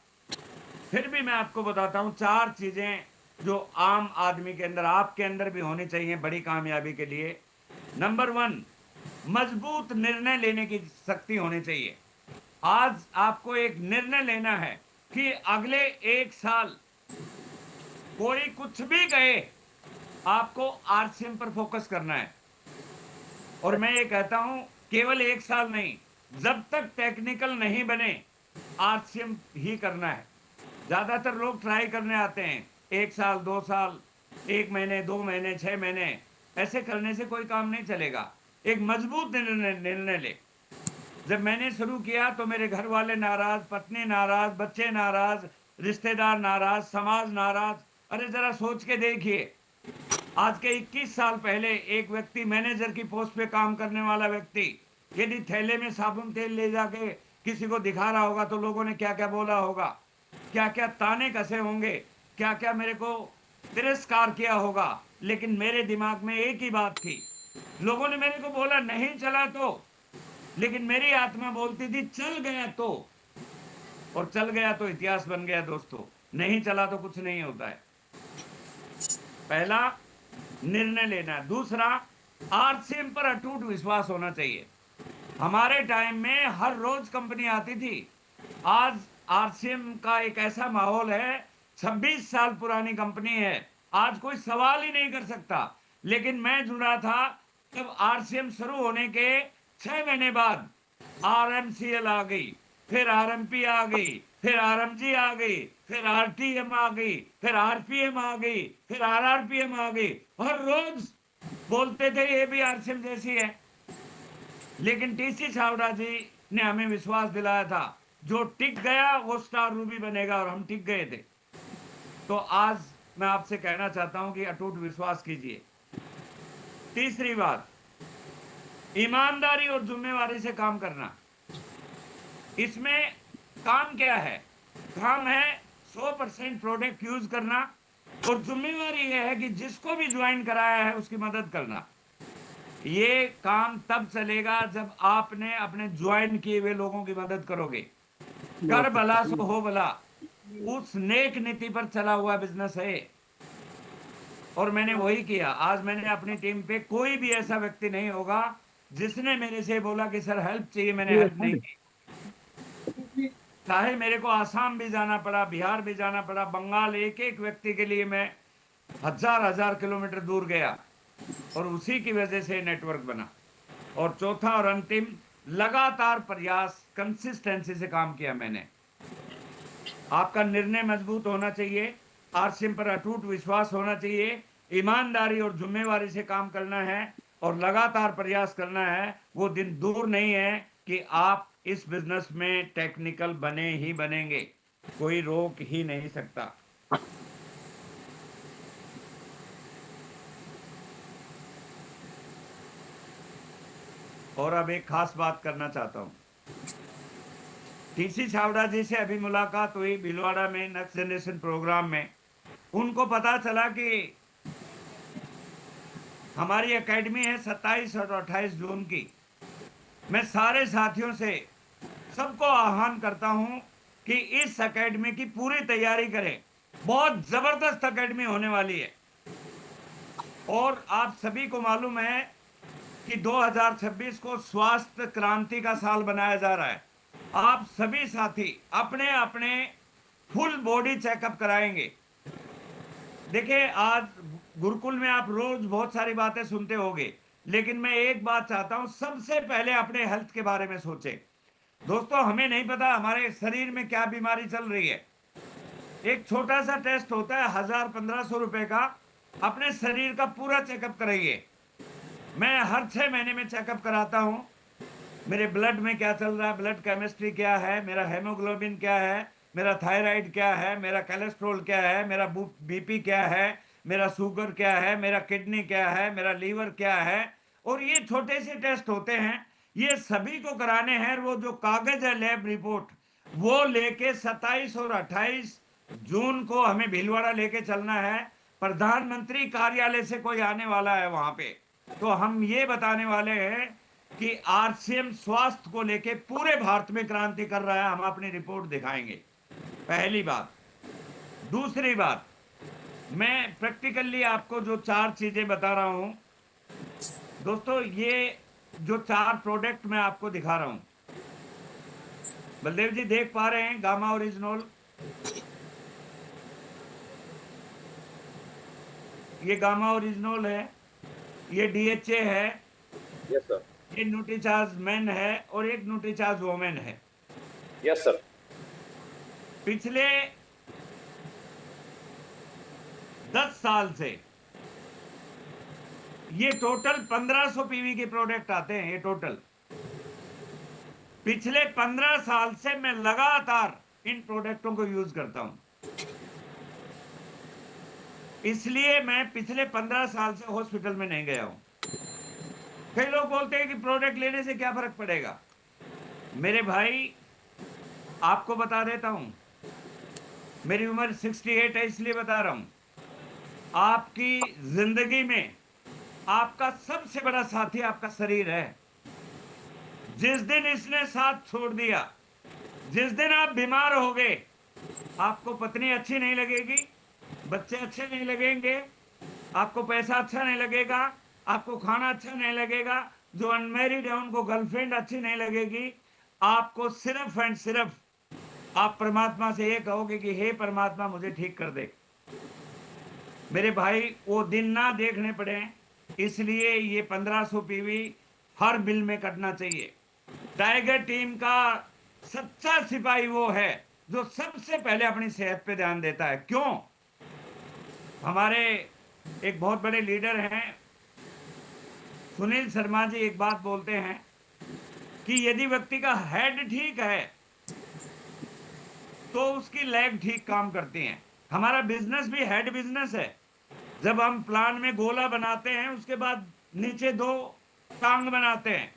फिर भी मैं आपको बताता हूं 4 चीजें जो आम आदमी के अंदर, आपके अंदर भी होनी चाहिए बड़ी कामयाबी के लिए। नंबर 1, मजबूत निर्णय लेने की शक्ति होनी चाहिए। आज आपको एक निर्णय लेना है कि अगले 1 साल कोई कुछ भी कहे, आपको आरसीएम पर फोकस करना है। और मैं ये कहता हूं, केवल 1 साल नहीं, जब तक टेक्निकल नहीं बने आरसीएम ही करना है। ज्यादातर लोग ट्राई करने आते हैं 1 साल, 2 साल, 1 महीने, 2 महीने, 6 महीने, ऐसे करने से कोई काम नहीं चलेगा। एक मजबूत निर्णय ले। जब मैंने शुरू किया तो मेरे घर वाले नाराज, पत्नी नाराज, बच्चे नाराज, रिश्तेदार नाराज, समाज नाराज। अरे जरा सोच के देखिए, आज के 21 साल पहले एक व्यक्ति, मैनेजर की पोस्ट पे काम करने वाला व्यक्ति, यदि थैले में साबुन तेल ले जाके किसी को दिखा रहा होगा तो लोगों ने क्या क्या बोला होगा, क्या क्या ताने कसे होंगे, क्या क्या मेरे को तिरस्कार किया होगा। लेकिन मेरे दिमाग में एक ही बात थी। लोगों ने मेरे को बोला नहीं चला तो, लेकिन मेरी आत्मा बोलती थी चल गया तो। और चल गया तो इतिहास बन गया दोस्तों, नहीं चला तो कुछ नहीं होता है। पहला, निर्णय लेना। दूसरा, आरसीएम पर अटूट विश्वास होना चाहिए। हमारे टाइम में हर रोज कंपनी आती थी। आज आरसीएम का एक ऐसा माहौल है, 26 साल पुरानी कंपनी है, आज कोई सवाल ही नहीं कर सकता। लेकिन मैं जुड़ा था तब आरसीएम शुरू होने के 6 महीने बाद आरएमसीएल आ गई, फिर आरएमपी आ गई, फिर आरएमजी आ गई, फिर आरटीएम आ गई, फिर आरपीएम आ गई, फिर आरआरपीएम आ गई। हर रोज बोलते थे ये भी आरसीएम जैसी है। लेकिन टीसी छावड़ा जी ने हमें विश्वास दिलाया था, जो टिक गया वो स्टार रूबी बनेगा, और हम टिक गए थे। तो आज मैं आपसे कहना चाहता हूं कि अटूट विश्वास कीजिए। तीसरी बात, ईमानदारी और जिम्मेवारी से काम करना। इसमें काम क्या है? काम है 100% प्रोडक्ट यूज करना, और जिम्मेवारी यह है कि जिसको भी ज्वाइन कराया है उसकी मदद करना। ये काम तब चलेगा जब आपने अपने ज्वाइन किए हुए लोगों की मदद करोगे। कर भला सो हो भला, उस नेक नीति पर चला हुआ बिजनेस है, और मैंने वही किया। आज मैंने अपनी टीम पे कोई भी ऐसा व्यक्ति नहीं होगा जिसने मेरे से बोला कि सर हेल्प चाहिए, मैंने हेल्प नहीं की। चाहे मेरे को आसाम भी जाना पड़ा, बिहार भी जाना पड़ा, बंगाल, एक एक व्यक्ति के लिए मैं हजार हजार किलोमीटर दूर गया, और उसी की वजह से नेटवर्क बना। और चौथा और अंतिम, लगातार प्रयास, कंसिस्टेंसी से काम किया मैंने। आपका निर्णय मजबूत होना चाहिए, आरसीएम पर अटूट विश्वास होना चाहिए, ईमानदारी और जिम्मेवारी से काम करना है, और लगातार प्रयास करना है। वो दिन दूर नहीं है कि आप इस बिजनेस में टेक्निकल बने ही बनेंगे, कोई रोक ही नहीं सकता। और अब एक खास बात करना चाहता हूं। टीसी छावड़ा जी से अभी मुलाकात हुई भीलवाड़ा में नेक्स्ट जनरेशन प्रोग्राम में। उनको पता चला कि हमारी एकेडमी है 27 और 28 जून की। मैं सारे साथियों से सबको आह्वान करता हूं कि इस एकेडमी की पूरी तैयारी करें। बहुत जबरदस्त एकेडमी होने वाली है। और आप सभी को मालूम है कि 2026 को स्वास्थ्य क्रांति का साल बनाया जा रहा है। आप सभी साथी अपने अपने फुल बॉडी चेकअप कराएंगे। देखिए, आज गुरुकुल में आप रोज बहुत सारी बातें सुनते होंगे, लेकिन मैं एक बात चाहता हूं, सबसे पहले अपने हेल्थ के बारे में सोचें। दोस्तों, हमें नहीं पता हमारे शरीर में क्या बीमारी चल रही है। एक छोटा सा टेस्ट होता है 1000-1500 रुपए का। अपने शरीर का पूरा चेकअप कराइए। मैं हर 6 महीने में चेकअप कराता हूं। मेरे ब्लड में क्या चल रहा है, ब्लड केमिस्ट्री क्या है, मेरा हेमोग्लोबिन क्या है, मेरा थायराइड क्या है, मेरा कोलेस्ट्रॉल क्या है, मेरा बीपी क्या है, मेरा शुगर क्या है, मेरा किडनी क्या है, मेरा लीवर क्या है। और ये छोटे से टेस्ट होते हैं, ये सभी को कराने हैं। वो जो कागज है लैब रिपोर्ट, वो लेके 27 और 28 जून को हमें भीलवाड़ा लेके चलना है। प्रधानमंत्री कार्यालय से कोई आने वाला है वहां पे, तो हम ये बताने वाले हैं कि आरसीएम स्वास्थ्य को लेके पूरे भारत में क्रांति कर रहा है। हम अपनी रिपोर्ट दिखाएंगे, पहली बात। दूसरी बात, मैं प्रैक्टिकली आपको जो 4 चीजें बता रहा हूं दोस्तों, ये जो 4 प्रोडक्ट मैं आपको दिखा रहा हूं, बलदेव जी देख पा रहे हैं? गामा ओरिजिनल, ये गामा ओरिजिनल है, ये डीएचए है, यस सर, ये न्यूट्रीचार्ज मेन है और एक न्यूट्रीचार्ज वोमेन है। Yes sir. पिछले 10 साल से ये टोटल 1500 पीवी के प्रोडक्ट आते हैं। ये टोटल पिछले 15 साल से मैं लगातार इन प्रोडक्टों को यूज करता हूं। इसलिए मैं पिछले 15 साल से हॉस्पिटल में नहीं गया हूं। कई लोग बोलते हैं कि प्रोडक्ट लेने से क्या फर्क पड़ेगा। मेरे भाई, आपको बता देता हूं, मेरी उम्र 68 है, इसलिए बता रहा हूं। आपकी जिंदगी में आपका सबसे बड़ा साथी आपका शरीर है। जिस दिन इसने साथ छोड़ दिया, जिस दिन आप बीमार हो गए, आपको पत्नी अच्छी नहीं लगेगी, बच्चे अच्छे नहीं लगेंगे, आपको पैसा अच्छा नहीं लगेगा, आपको खाना अच्छा नहीं लगेगा, जो अनमैरिड है उनको गर्लफ्रेंड अच्छी नहीं लगेगी। आपको सिर्फ एंड सिर्फ आप परमात्मा से ये कहोगे कि हे परमात्मा, मुझे ठीक कर दे। मेरे भाई, वो दिन ना देखने पड़े, इसलिए ये 1500 पीवी हर बिल में कटना चाहिए। टाइगर टीम का सच्चा सिपाही वो है जो सबसे पहले अपनी सेहत पे ध्यान देता है। क्यों? हमारे एक बहुत बड़े लीडर हैं सुनील शर्मा जी, एक बात बोलते हैं कि यदि व्यक्ति का हेड ठीक है तो उसकी लेग ठीक काम करती हैं। हमारा बिजनेस भी हेड बिजनेस है। जब हम प्लान में गोला बनाते हैं, उसके बाद नीचे 2 टांग बनाते हैं।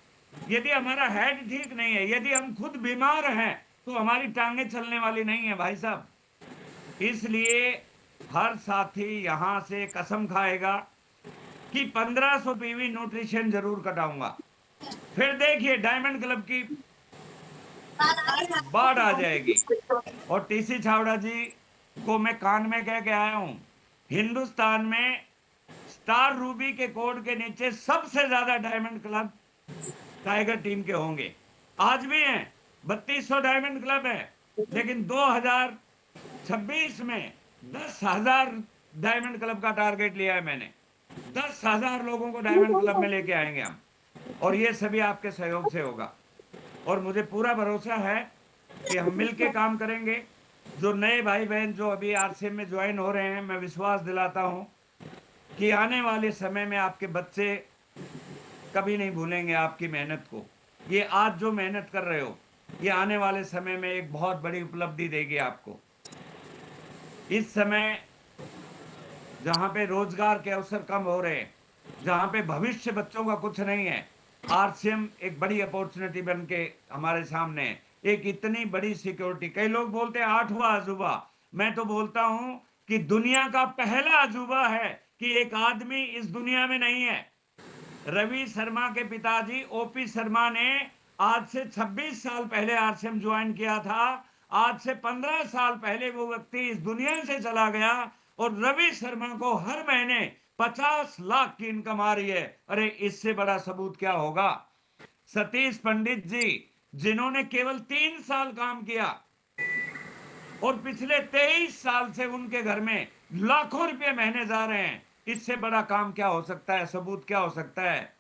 यदि हमारा हेड ठीक नहीं है, यदि हम खुद बीमार हैं, तो हमारी टांगे चलने वाली नहीं है भाई साहब। इसलिए हर साथी यहां से कसम खाएगा कि 1500 पीवी न्यूट्रिशन जरूर कटाऊंगा। फिर देखिए डायमंड क्लब की बाढ़ आ जाएगी। और टीसी छावड़ा जी को मैं कान में कह के आया हूं, हिंदुस्तान में स्टार रूबी के कोड के नीचे सबसे ज्यादा डायमंड क्लब टाइगर टीम के होंगे। आज भी हैं, 3200 डायमंड क्लब है, लेकिन 2026 में 10,000 डायमंड क्लब का टारगेट लिया है मैंने। 10,000 लोगों को डायमंड क्लब में लेके आएंगे हम, और ये सभी आपके सहयोग से होगा। और मुझे पूरा भरोसा है कि हम मिलके काम करेंगे। जो नए भाई बहन जो अभी आरसीएम में ज्वाइन हो रहे हैं, मैं विश्वास दिलाता हूं कि आने वाले समय में आपके बच्चे कभी नहीं भूलेंगे आपकी मेहनत को। ये आज जो मेहनत कर रहे हो, ये आने वाले समय में एक बहुत बड़ी उपलब्धि देगी आपको। इस समय जहां पे रोजगार के अवसर कम हो रहे हैं, जहां पे भविष्य बच्चों का कुछ नहीं है, आरसीएम एक बड़ी अपॉर्चुनिटी बन के हमारे सामने है। एक इतनी बड़ी सिक्योरिटी, कई लोग बोलते हैं 8वां अजूबा, मैं तो बोलता हूं कि दुनिया का पहला अजूबा है कि एक आदमी इस दुनिया में नहीं है। रवि शर्मा के पिताजी ओपी शर्मा ने आज से 26 साल पहले आरसीएम ज्वाइन किया था, आज से 15 साल पहले वो व्यक्ति इस दुनिया से चला गया और रवि शर्मा को हर महीने 50 लाख की इनकम आ रही है। अरे इससे बड़ा सबूत क्या होगा। सतीश पंडित जी, जिन्होंने केवल 3 साल काम किया और पिछले 23 साल से उनके घर में लाखों रुपए महीने जा रहे हैं, इससे बड़ा काम क्या हो सकता है, सबूत क्या हो सकता है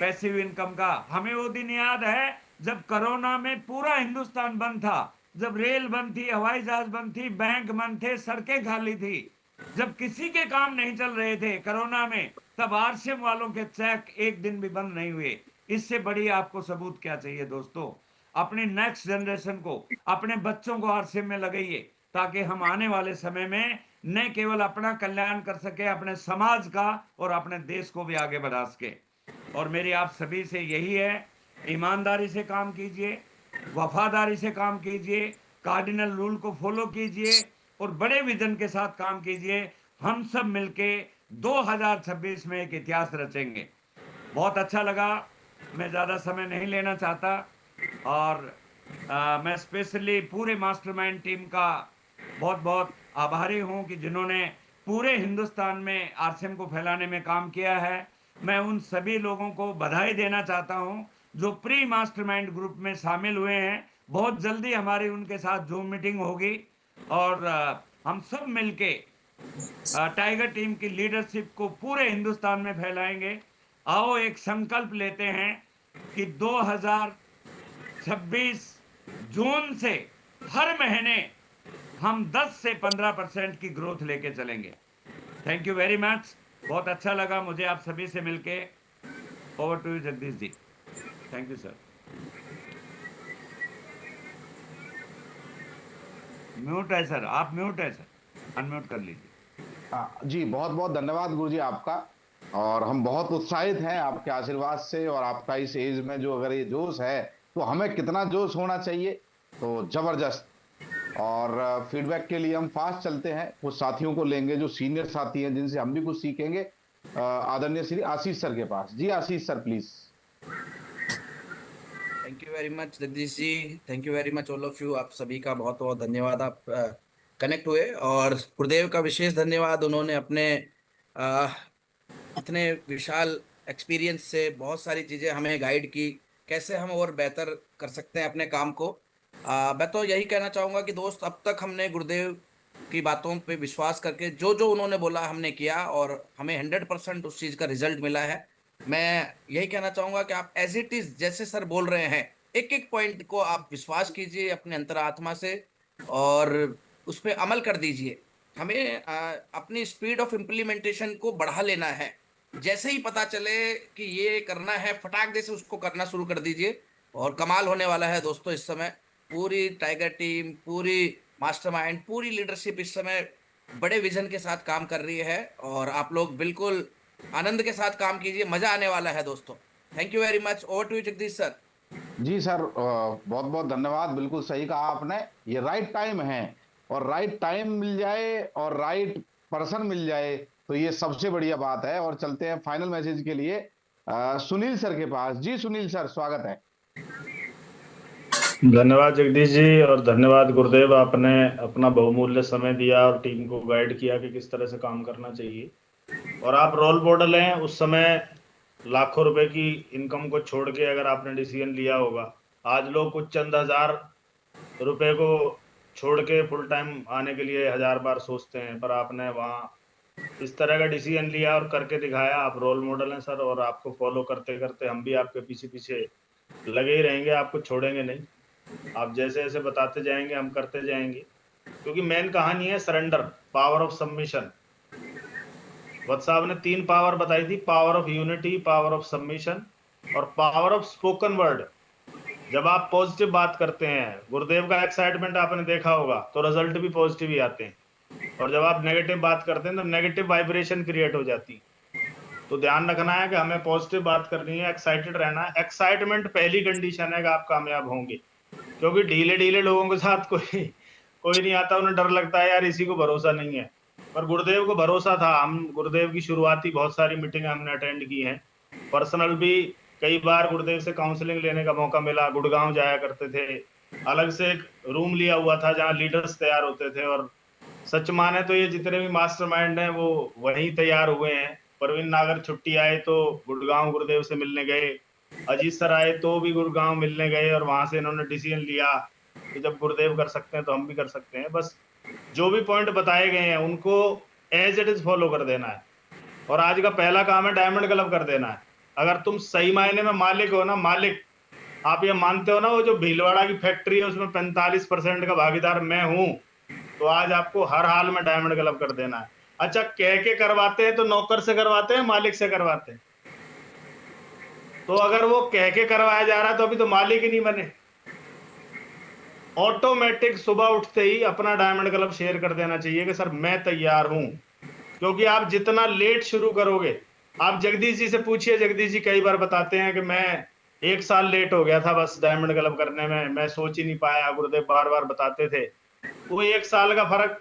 पैसिव इनकम का। हमें वो दिन याद है जब कोरोना में पूरा हिंदुस्तान बंद था, जब रेल बंद थी, हवाई जहाज बंद थी, बैंक बंद थे, सड़कें खाली थी, जब किसी के काम नहीं चल रहे थे कोरोना में, तब आरसीएम वालों के चेक एक दिन भी बंद नहीं हुए। इससे बड़ी आपको सबूत क्या चाहिए दोस्तों। अपनी नेक्स्ट जनरेशन को, अपने बच्चों को आरसीएम में लगाइए, ताकि हम आने वाले समय में न केवल अपना कल्याण कर सके, अपने समाज का और अपने देश को भी आगे बढ़ा सके। और मेरी आप सभी से यही है, ईमानदारी से काम कीजिए, वफादारी से काम कीजिए, कार्डिनल रूल को फॉलो कीजिए और बड़े विजन के साथ काम कीजिए। हम सब मिलके 2026 में एक इतिहास रचेंगे। बहुत अच्छा लगा, मैं ज़्यादा समय नहीं लेना चाहता और मैं स्पेशली पूरे मास्टरमाइंड टीम का बहुत बहुत आभारी हूं कि जिन्होंने पूरे हिंदुस्तान में आरसीएम को फैलाने में काम किया है। मैं उन सभी लोगों को बधाई देना चाहता हूं जो प्री मास्टरमाइंड ग्रुप में शामिल हुए हैं। बहुत जल्दी हमारी उनके साथ जूम मीटिंग होगी और हम सब मिलके टाइगर टीम की लीडरशिप को पूरे हिंदुस्तान में फैलाएंगे। आओ एक संकल्प लेते हैं कि 2026 जून से हर महीने हम 10 से 15% की ग्रोथ लेके चलेंगे। थैंक यू वेरी मच, बहुत अच्छा लगा मुझे आप सभी से मिलके। Over to you Jagdish ji. Thank you sir. Mute है सर, आप म्यूट है सर, अनम्यूट कर लीजिए। जी बहुत बहुत धन्यवाद गुरुजी आपका। और हम बहुत उत्साहित हैं आपके आशीर्वाद से, और आपका इस एज में जो अगर ये जोश है तो हमें कितना जोश होना चाहिए, तो जबरदस्त। और फीडबैक के लिए हम फास्ट चलते हैं, कुछ साथियों को लेंगे जो सीनियर साथी हैं जिनसे हम भी कुछ सीखेंगे। आदरणीय श्री आशीष सर के पास। जी Ashish sir please. Thank you very much Jagdish ji, thank you very much all of you. आप सभी का बहुत बहुत धन्यवाद, आप कनेक्ट हुए। और गुरुदेव का विशेष धन्यवाद, उन्होंने अपने इतने विशाल एक्सपीरियंस से बहुत सारी चीज़ें हमें गाइड की, कैसे हम और बेहतर कर सकते हैं अपने काम को। मैं तो यही कहना चाहूँगा कि दोस्त, अब तक हमने गुरुदेव की बातों पे विश्वास करके जो जो उन्होंने बोला हमने किया, और हमें 100% उस चीज़ का रिजल्ट मिला है। मैं यही कहना चाहूँगा कि आप एज इट इज़ जैसे सर बोल रहे हैं, एक एक पॉइंट को आप विश्वास कीजिए अपने अंतरात्मा से और उस पर अमल कर दीजिए। हमें अपनी स्पीड ऑफ इम्प्लीमेंटेशन को बढ़ा लेना है। जैसे ही पता चले कि ये करना है, फटाक दे से उसको करना शुरू कर दीजिए और कमाल होने वाला है दोस्तों। इस समय पूरी टाइगर टीम, पूरी मास्टरमाइंड, पूरी लीडरशिप इस समय बड़े विजन के साथ काम कर रही है, और आप लोग बिल्कुल आनंद के साथ काम कीजिए, मजा आने वाला है दोस्तों। Thank you very much. Over to you Jagdish sir. जी सर बहुत बहुत धन्यवाद। बिल्कुल सही कहा आपने, ये राइट टाइम है, और राइट टाइम मिल जाए और राइट पर्सन मिल जाए तो ये सबसे बढ़िया बात है। और चलते हैं फाइनल मैसेज के लिए सुनील सर के पास। जी सुनील सर स्वागत है। धन्यवाद जगदीश जी, और धन्यवाद गुरुदेव, आपने अपना बहुमूल्य समय दिया और टीम को गाइड किया कि किस तरह से काम करना चाहिए। और आप रोल मॉडल हैं। उस समय लाखों रुपए की इनकम को छोड़ के अगर आपने डिसीजन लिया होगा, आज लोग कुछ चंद हजार रुपए को छोड़ के फुल टाइम आने के लिए 1000 बार सोचते हैं, पर आपने वहाँ इस तरह का डिसीजन लिया और करके दिखाया। आप रोल मॉडल हैं सर, और आपको फॉलो करते करते हम भी आपके पीछे पीछे लगे ही रहेंगे, आपको छोड़ेंगे नहीं। आप जैसे जैसे बताते जाएंगे हम करते जाएंगे, क्योंकि मेन कहानी है सरेंडर, पावर ऑफ सबमिशन। वत्स साहब ने 3 पावर बताई थी, power of unity, power of submission और पावर ऑफ स्पोकन वर्ड। जब आप पॉजिटिव बात करते हैं, गुरुदेव का एक्साइटमेंट आपने देखा होगा, तो रिजल्ट भी पॉजिटिव ही आते हैं। और जब आप नेगेटिव बात करते हैं तो नेगेटिव वाइब्रेशन क्रिएट हो जाती है। तो ध्यान रखना है कि हमें पॉजिटिव बात करनी है, एक्साइटेड रहना है। एक्साइटमेंट पहली कंडीशन है कि आप कामयाब होंगे, क्योंकि ढीले ढीले लोगों के साथ कोई नहीं आता, उन्हें डर लगता है यार इसी को भरोसा नहीं है। पर गुरुदेव को भरोसा था। हम गुरुदेव की शुरुआती बहुत सारी मीटिंग हमने अटेंड की हैं, पर्सनल भी कई बार गुरुदेव से काउंसलिंग लेने का मौका मिला, गुड़गांव जाया करते थे, अलग से एक रूम लिया हुआ था जहाँ लीडर्स तैयार होते थे। और सच माने तो ये जितने भी मास्टरमाइंड हैं वो वहीं तैयार हुए हैं। प्रवीण नागर छुट्टी आए तो गुड़गांव गुरुदेव से मिलने गए, अजीत सर आए तो भी गुड़गांव मिलने गए, और वहां से इन्होंने डिसीजन लिया कि जब गुरुदेव कर सकते हैं तो हम भी कर सकते हैं। बस जो भी पॉइंट बताए गए हैं उनको एज इट इज फॉलो कर देना है। और आज का पहला काम है डायमंड क्लब कर देना है। अगर तुम सही मायने में मालिक हो ना, मालिक आप ये मानते हो ना, वो जो भीलवाड़ा की फैक्ट्री है उसमें 45% का भागीदार मैं हूं, तो आज आपको हर हाल में डायमंड क्लब कर देना है। अच्छा, कह के करवाते हैं तो नौकर से करवाते हैं, मालिक से करवाते हैं? तो अगर वो कह के करवाया जा रहा है तो अभी तो मालिक ही नहीं बने। ऑटोमेटिक सुबह उठते ही अपना डायमंड क्लब शेयर कर देना चाहिए कि सर मैं तैयार हूं। क्योंकि आप जितना लेट शुरू करोगे, आप जगदीश जी से पूछिए, जगदीश जी कई बार बताते हैं कि मैं 1 साल लेट हो गया था बस डायमंड क्लब करने में, मैं सोच ही नहीं पाया, गुरुदेव बार बार बताते थे। वो 1 साल का फर्क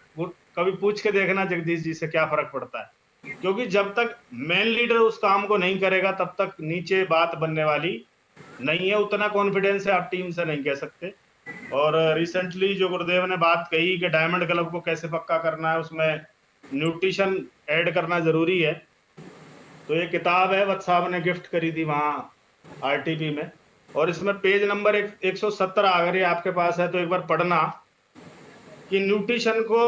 कभी पूछ के देखना जगदीश जी से क्या फर्क पड़ता है। क्योंकि जब तक मेन लीडर उस काम को नहीं करेगा तब तक नीचे बात बनने वाली नहीं है। उतना कॉन्फिडेंस है आप टीम से नहीं कह सकते। और रिसेंटली जो गुरुदेव ने बात कही कि डायमंड क्लब को कैसे पक्का करना है, उसमें न्यूट्रिशन ऐड करना जरूरी है। तो ये किताब है, वत्स साहब ने गिफ्ट करी थी वहां आरटीपी में, और इसमें पेज नंबर 117 अगर ये आपके पास है तो एक बार पढ़ना कि न्यूट्रिशन को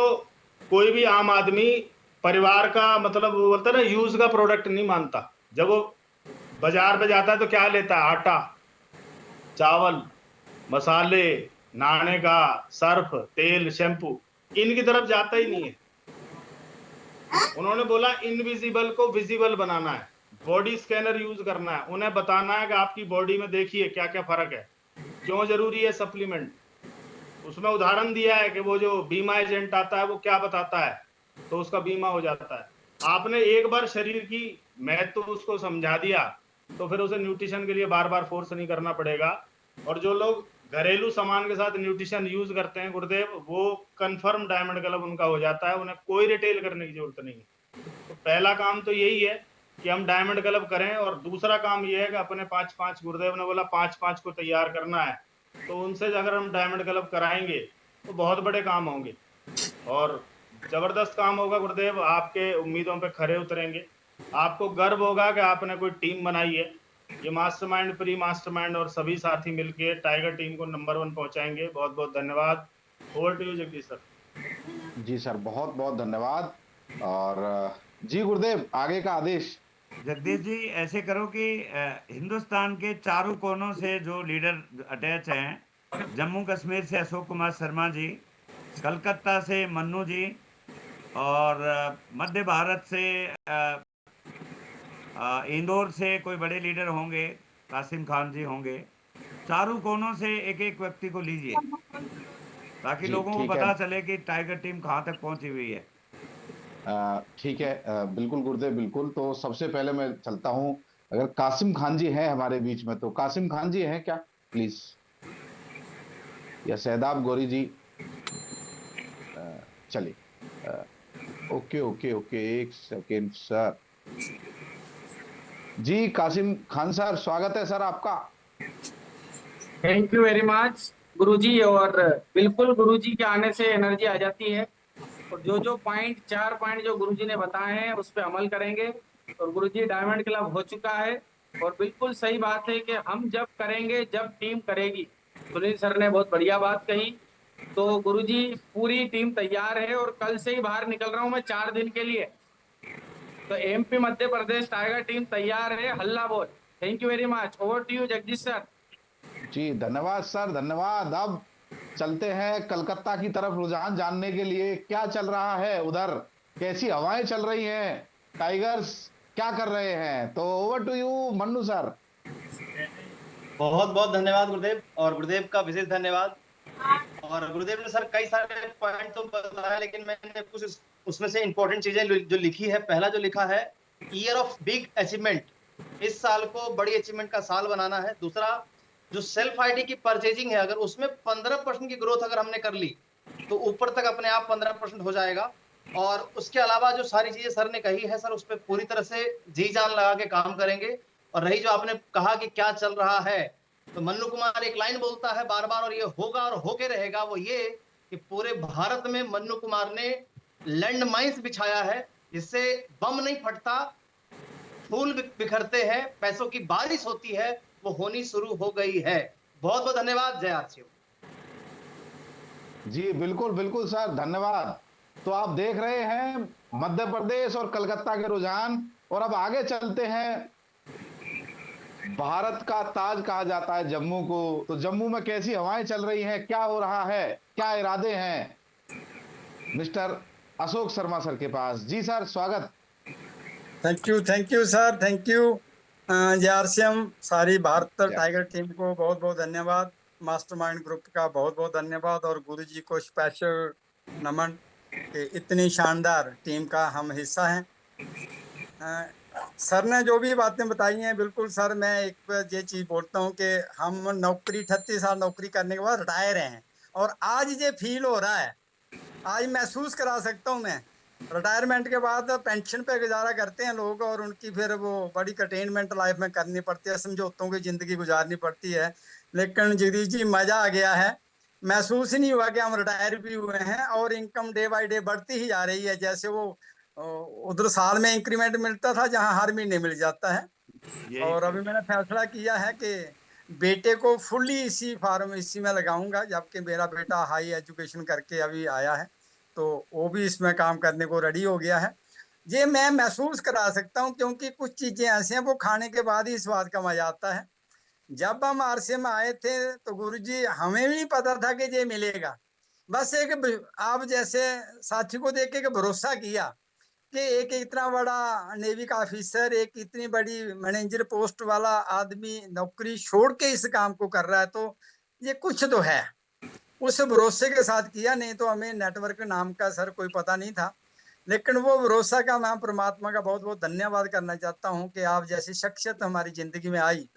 कोई भी आम आदमी परिवार का मतलब वो बोलता है ना यूज का प्रोडक्ट नहीं मानता। जब वो बाजार में जाता है तो क्या लेता है? आटा, चावल, मसाले, नहाने का सर्फ, तेल, शैम्पू, इनकी तरफ जाता ही नहीं है। उन्होंने बोला इनविजिबल को विजिबल बनाना है, बॉडी स्कैनर यूज करना है, उन्हें बताना है कि आपकी बॉडी में देखिए क्या क्या फर्क है, क्यों जरूरी है सप्लीमेंट। उसमें उदाहरण दिया है कि वो जो बीमा एजेंट आता है वो क्या बताता है, तो उसका बीमा हो जाता है। आपने एक बार शरीर की महत्व तो उसको समझा दिया तो फिर उसे न्यूट्रिशन के लिए बार बार फोर्स नहीं करना पड़ेगा। और जो लोग घरेलू सामान के साथ न्यूट्रिशन यूज करते हैं गुरुदेव, वो कंफर्म डायमंड क्लब उनका हो जाता है, उन्हें कोई रिटेल करने की जरूरत नहीं है। तो पहला काम तो यही है कि हम डायमंड क्लब करें, और दूसरा काम यह है कि अपने 5-5 गुरुदेव ने बोला 5-5 को तैयार करना है, तो उनसे अगर हम डायमंड क्लब कराएंगे तो बहुत बड़े काम होंगे और जबरदस्त काम होगा। गुरुदेव आपके उम्मीदों पे खरे उतरेंगे, आपको गर्व होगा कि आपने कोई टीम बनाई है। ये मास्टरमाइंड, प्री मास्टरमाइंड और सभी साथी मिलके टाइगर टीम को नंबर 1 पहुंचाएंगे। बहुत बहुत धन्यवाद। Over to you Jagdish sir. जी सर, बहुत बहुत धन्यवाद। और जी गुरुदेव, आगे का आदेश। जगदीश जी ऐसे करो कि हिंदुस्तान के चारों कोनों से जो लीडर अटैच हैं, जम्मू कश्मीर से अशोक कुमार शर्मा जी, कलकत्ता से मन्नू जी, और मध्य भारत से इंदौर से कोई बड़े लीडर होंगे, कासिम खान जी होंगे। चारों कोनों से एक एक व्यक्ति को लीजिए ताकि जी लोगों को ठीक पता है, चले कि टाइगर टीम कहाँ तक पहुंची हुई है। ठीक है, बिल्कुल गुरुदेव, बिल्कुल। तो सबसे पहले मैं चलता हूं, अगर कासिम खान जी हैं हमारे बीच में, तो कासिम खान जी हैं क्या प्लीज, या शहदाब गौरी जी? चलिए, ओके ओके ओके, एक सेकेंड सर। जी कासिम खान सर, स्वागत है सर आपका। थैंक यू वेरी मच गुरुजी। और बिल्कुल गुरुजी के आने से एनर्जी आ जाती है, और जो पॉइंट 4 पॉइंट जो गुरुजी ने बताए हैं उस पर अमल करेंगे। और गुरुजी डायमंड क्लब हो चुका है, और बिल्कुल सही बात है कि हम जब करेंगे जब टीम करेगी। सुनील सर ने बहुत बढ़िया बात कही। तो गुरुजी पूरी टीम तैयार है, और कल से ही बाहर निकल रहा हूं मैं 4 दिन के लिए। तो MP Madhya Pradesh tiger team तैयार है, हल्ला बोल। Thank you very much. Over to you Jagdish sir. जी धन्यवाद सर, धन्यवाद। अब चलते हैं कलकत्ता की तरफ, रुझान जानने के लिए क्या चल रहा है उधर, कैसी हवाएं चल रही हैं, टाइगर्स क्या कर रहे हैं। तो over to you Mannu sir. बहुत बहुत धन्यवाद गुरुदेव, और गुरुदेव का विशेष धन्यवाद। और गुरुदेव ने सर कई सारे पॉइंट तो बताया, लेकिन मैंने कुछ उसमें से इंपॉर्टेंट चीजें जो लिखी है। पहला जो लिखा है, ईयर ऑफ बिग अचीवमेंट, इस साल को बड़ी अचीवमेंट का साल बनाना है। दूसरा, जो सेल्फ आईडी की परचेजिंग है, अगर उसमें 15% की ग्रोथ अगर हमने कर ली तो ऊपर तक अपने आप 15% हो जाएगा। और उसके अलावा जो सारी चीजें सर ने कही है सर, उस पर पूरी तरह से जी जान लगा के काम करेंगे। और रही जो आपने कहा कि क्या चल रहा है, तो मन्नू कुमार एक लाइन बोलता है बार बार, और ये होगा और होके रहेगा, वो ये कि पूरे भारत में मन्नू कुमार ने लैंड माइन्स बिछाया है, जिससे बम नहीं फटता, फूल बिखरते हैं, पैसों की बारिश होती है, वो होनी शुरू हो गई है। बहुत बहुत धन्यवाद। जय आरसीएम। जी बिल्कुल बिल्कुल सर, धन्यवाद। तो आप देख रहे हैं मध्य प्रदेश और कलकत्ता के रुझान, और अब आगे चलते हैं। भारत का ताज कहा जाता है जम्मू को, तो जम्मू में कैसी हवाएं चल रही हैं, क्या हो रहा है, क्या इरादे हैं, मिस्टर अशोक शर्मा सर के पास। जी सर, स्वागत। Thank you sir, thank you. RCM सारी भारत टाइगर टीम को बहुत बहुत धन्यवाद, मास्टरमाइंड ग्रुप का बहुत बहुत धन्यवाद, और गुरुजी को स्पेशल नमन कि इतनी शानदार टीम का हम हिस्सा हैं। सर ने जो भी बातें बताई हैं, बिल्कुल सर, मैं एक ये चीज बोलता हूँ कि हम नौकरी 38 साल नौकरी करने के बाद रिटायर हैं, और आज ये फील हो रहा है, आज महसूस करा सकता हूँ मैं। रिटायरमेंट के बाद पेंशन पे गुजारा करते हैं लोग, और उनकी फिर वो बड़ी कंटेनमेंट लाइफ में करनी पड़ती है, समझौतों की जिंदगी गुजारनी पड़ती है। लेकिन जगदीश जी, मजा आ गया है, महसूस ही नहीं हुआ कि हम रिटायर भी हुए हैं, और इनकम डे बाय डे बढ़ती ही जा रही है। जैसे वो उधर साल में इंक्रीमेंट मिलता था, जहाँ हर महीने मिल जाता है। और अभी मैंने फैसला किया है कि बेटे को फुल्ली इसी फार्मेसी में लगाऊंगा, जबकि मेरा बेटा हाई एजुकेशन करके अभी आया है, तो वो भी इसमें काम करने को रेडी हो गया है। ये मैं महसूस करा सकता हूँ, क्योंकि कुछ चीजें ऐसी हैं वो खाने के बाद ही स्वाद का मजा आता है। जब हम आरसीएम में आए थे तो गुरुजी हमें भी पता था कि ये मिलेगा, बस एक आप जैसे साथी को देख के भरोसा किया कि एक इतना बड़ा नेवी का ऑफिसर, एक इतनी बड़ी मैनेजर पोस्ट वाला आदमी नौकरी छोड़ के इस काम को कर रहा है, तो ये कुछ तो है। उस भरोसे के साथ किया, नहीं तो हमें नेटवर्क नाम का सर कोई पता नहीं था। लेकिन वो भरोसा का मैं परमात्मा का बहुत बहुत धन्यवाद करना चाहता हूँ कि आप जैसी शख्सियत हमारी जिंदगी में आई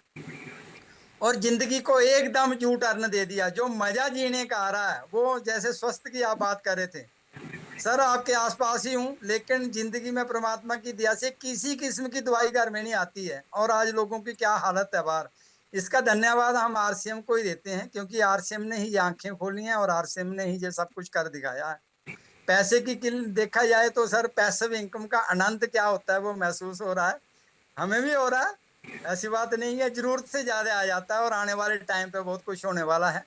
और जिंदगी को एकदम यू टर्न दे दिया। जो मजा जीने का आ रहा है, वो जैसे स्वस्थ की आप बात कर रहे थे सर, आपके आसपास ही हूँ, लेकिन जिंदगी में परमात्मा की दया से किसी किस्म की दवाई घर में नहीं आती है, और आज लोगों की क्या हालत है बाहर। इसका धन्यवाद हम आरसीएम को ही देते हैं, क्योंकि आरसीएम ने ही आंखें खोली हैं और आरसीएम ने ही ये सब कुछ कर दिखाया है। पैसे की देखा जाए तो सर, पैसिव इनकम का आनंद क्या होता है वो महसूस हो रहा है, हमें भी हो रहा है। ऐसी बात नहीं है, जरूरत से ज्यादा आ जाता है, और आने वाले टाइम पे बहुत कुछ होने वाला है।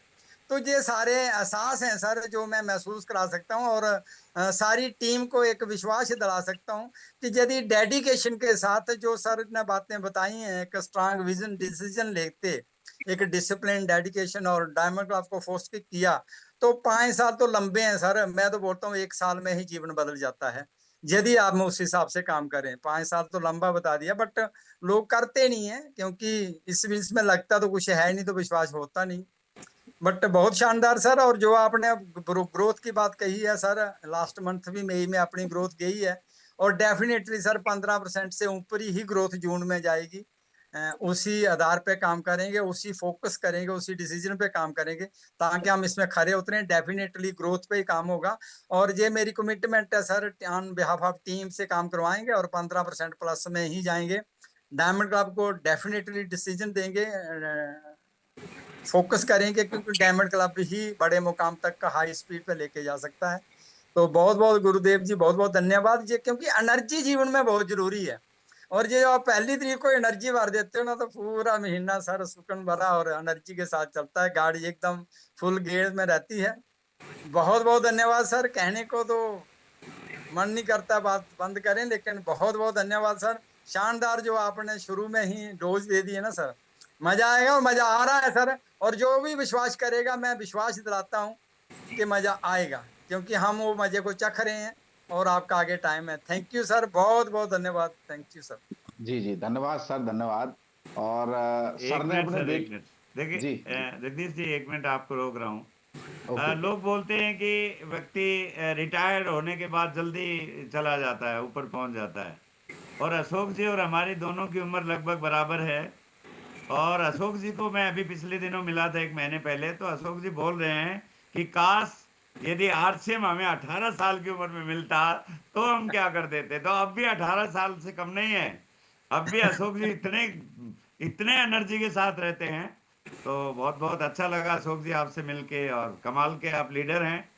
तो ये सारे एहसास हैं सर जो मैं महसूस करा सकता हूँ, और सारी टीम को एक विश्वास दिला सकता हूँ कि यदि डेडिकेशन के साथ जो सर ने बातें बताई हैं, एक स्ट्रांग विजन डिसीजन लेते, एक डिसिप्लिन, डेडिकेशन और डायमंड क्लब को फोर्स किया, तो 5 साल तो लंबे हैं सर। मैं तो बोलता हूँ 1 साल में ही जीवन बदल जाता है, यदि आप उस हिसाब से काम करें। 5 साल तो लंबा बता दिया, बट लोग करते नहीं है, क्योंकि इसमें लगता तो कुछ है नहीं, तो विश्वास होता नहीं। बट बहुत शानदार सर। और जो आपने ग्रोथ की बात कही है सर, लास्ट मंथ भी मई में अपनी ग्रोथ गई है, और डेफिनेटली सर 15% से ऊपर ही ग्रोथ जून में जाएगी। उसी आधार पे काम करेंगे, उसी फोकस करेंगे, उसी डिसीजन पे काम करेंगे, ताकि हम इसमें खरे उतरे। डेफिनेटली ग्रोथ पे ही काम होगा, और ये मेरी कमिटमेंट है sir, on behalf of team से काम करवाएंगे और 15% प्लस में ही जाएंगे। डायमंड क्लब को डेफिनेटली डिसीजन देंगे, फोकस करेंगे, क्योंकि डायमंड क्लब ही बड़े मुकाम तक का हाई स्पीड पे लेके जा सकता है। तो बहुत बहुत गुरुदेव जी, बहुत बहुत धन्यवाद जी, क्योंकि एनर्जी जीवन में बहुत जरूरी है, और ये आप 1 तारीख को एनर्जी भर देते हो ना, तो पूरा महीना सर सुकून भरा और एनर्जी के साथ चलता है, गाड़ी एकदम फुल गेयर में रहती है। बहुत बहुत धन्यवाद सर। कहने को तो मन नहीं करता बात बंद करें, लेकिन बहुत बहुत धन्यवाद सर। शानदार जो आपने शुरू में ही डोज दे दी है ना सर, मजा आएगा, और मजा आ रहा है सर। और जो भी विश्वास करेगा, मैं विश्वास दिलाता हूँ कि मजा आएगा, क्योंकि हम वो मजे को चख रहे हैं, और आपका आगे टाइम है। थैंक यू सर, बहुत बहुत धन्यवाद। Thank you sir. जी जी, धन्यवाद सर, धन्यवाद। और सर ने अपने देखिए जी जगदीश जी, 1 मिनट आपको रोक रहा हूँ। ओके। लोग बोलते हैं कि व्यक्ति रिटायर्ड होने के बाद जल्दी चला जाता है, ऊपर पहुंच जाता है, और अशोक जी और हमारी दोनों की उम्र लगभग बराबर है। और अशोक जी को मैं अभी पिछले दिनों मिला था, 1 महीने पहले, तो अशोक जी बोल रहे हैं कि काश यदि आरसीएम हमें 18 साल की उम्र में मिलता तो हम क्या कर देते। तो अब भी 18 साल से कम नहीं है। अब भी अशोक जी इतने इतने एनर्जी के साथ रहते हैं। तो बहुत बहुत अच्छा लगा अशोक जी आपसे मिलके, और कमाल के आप लीडर हैं,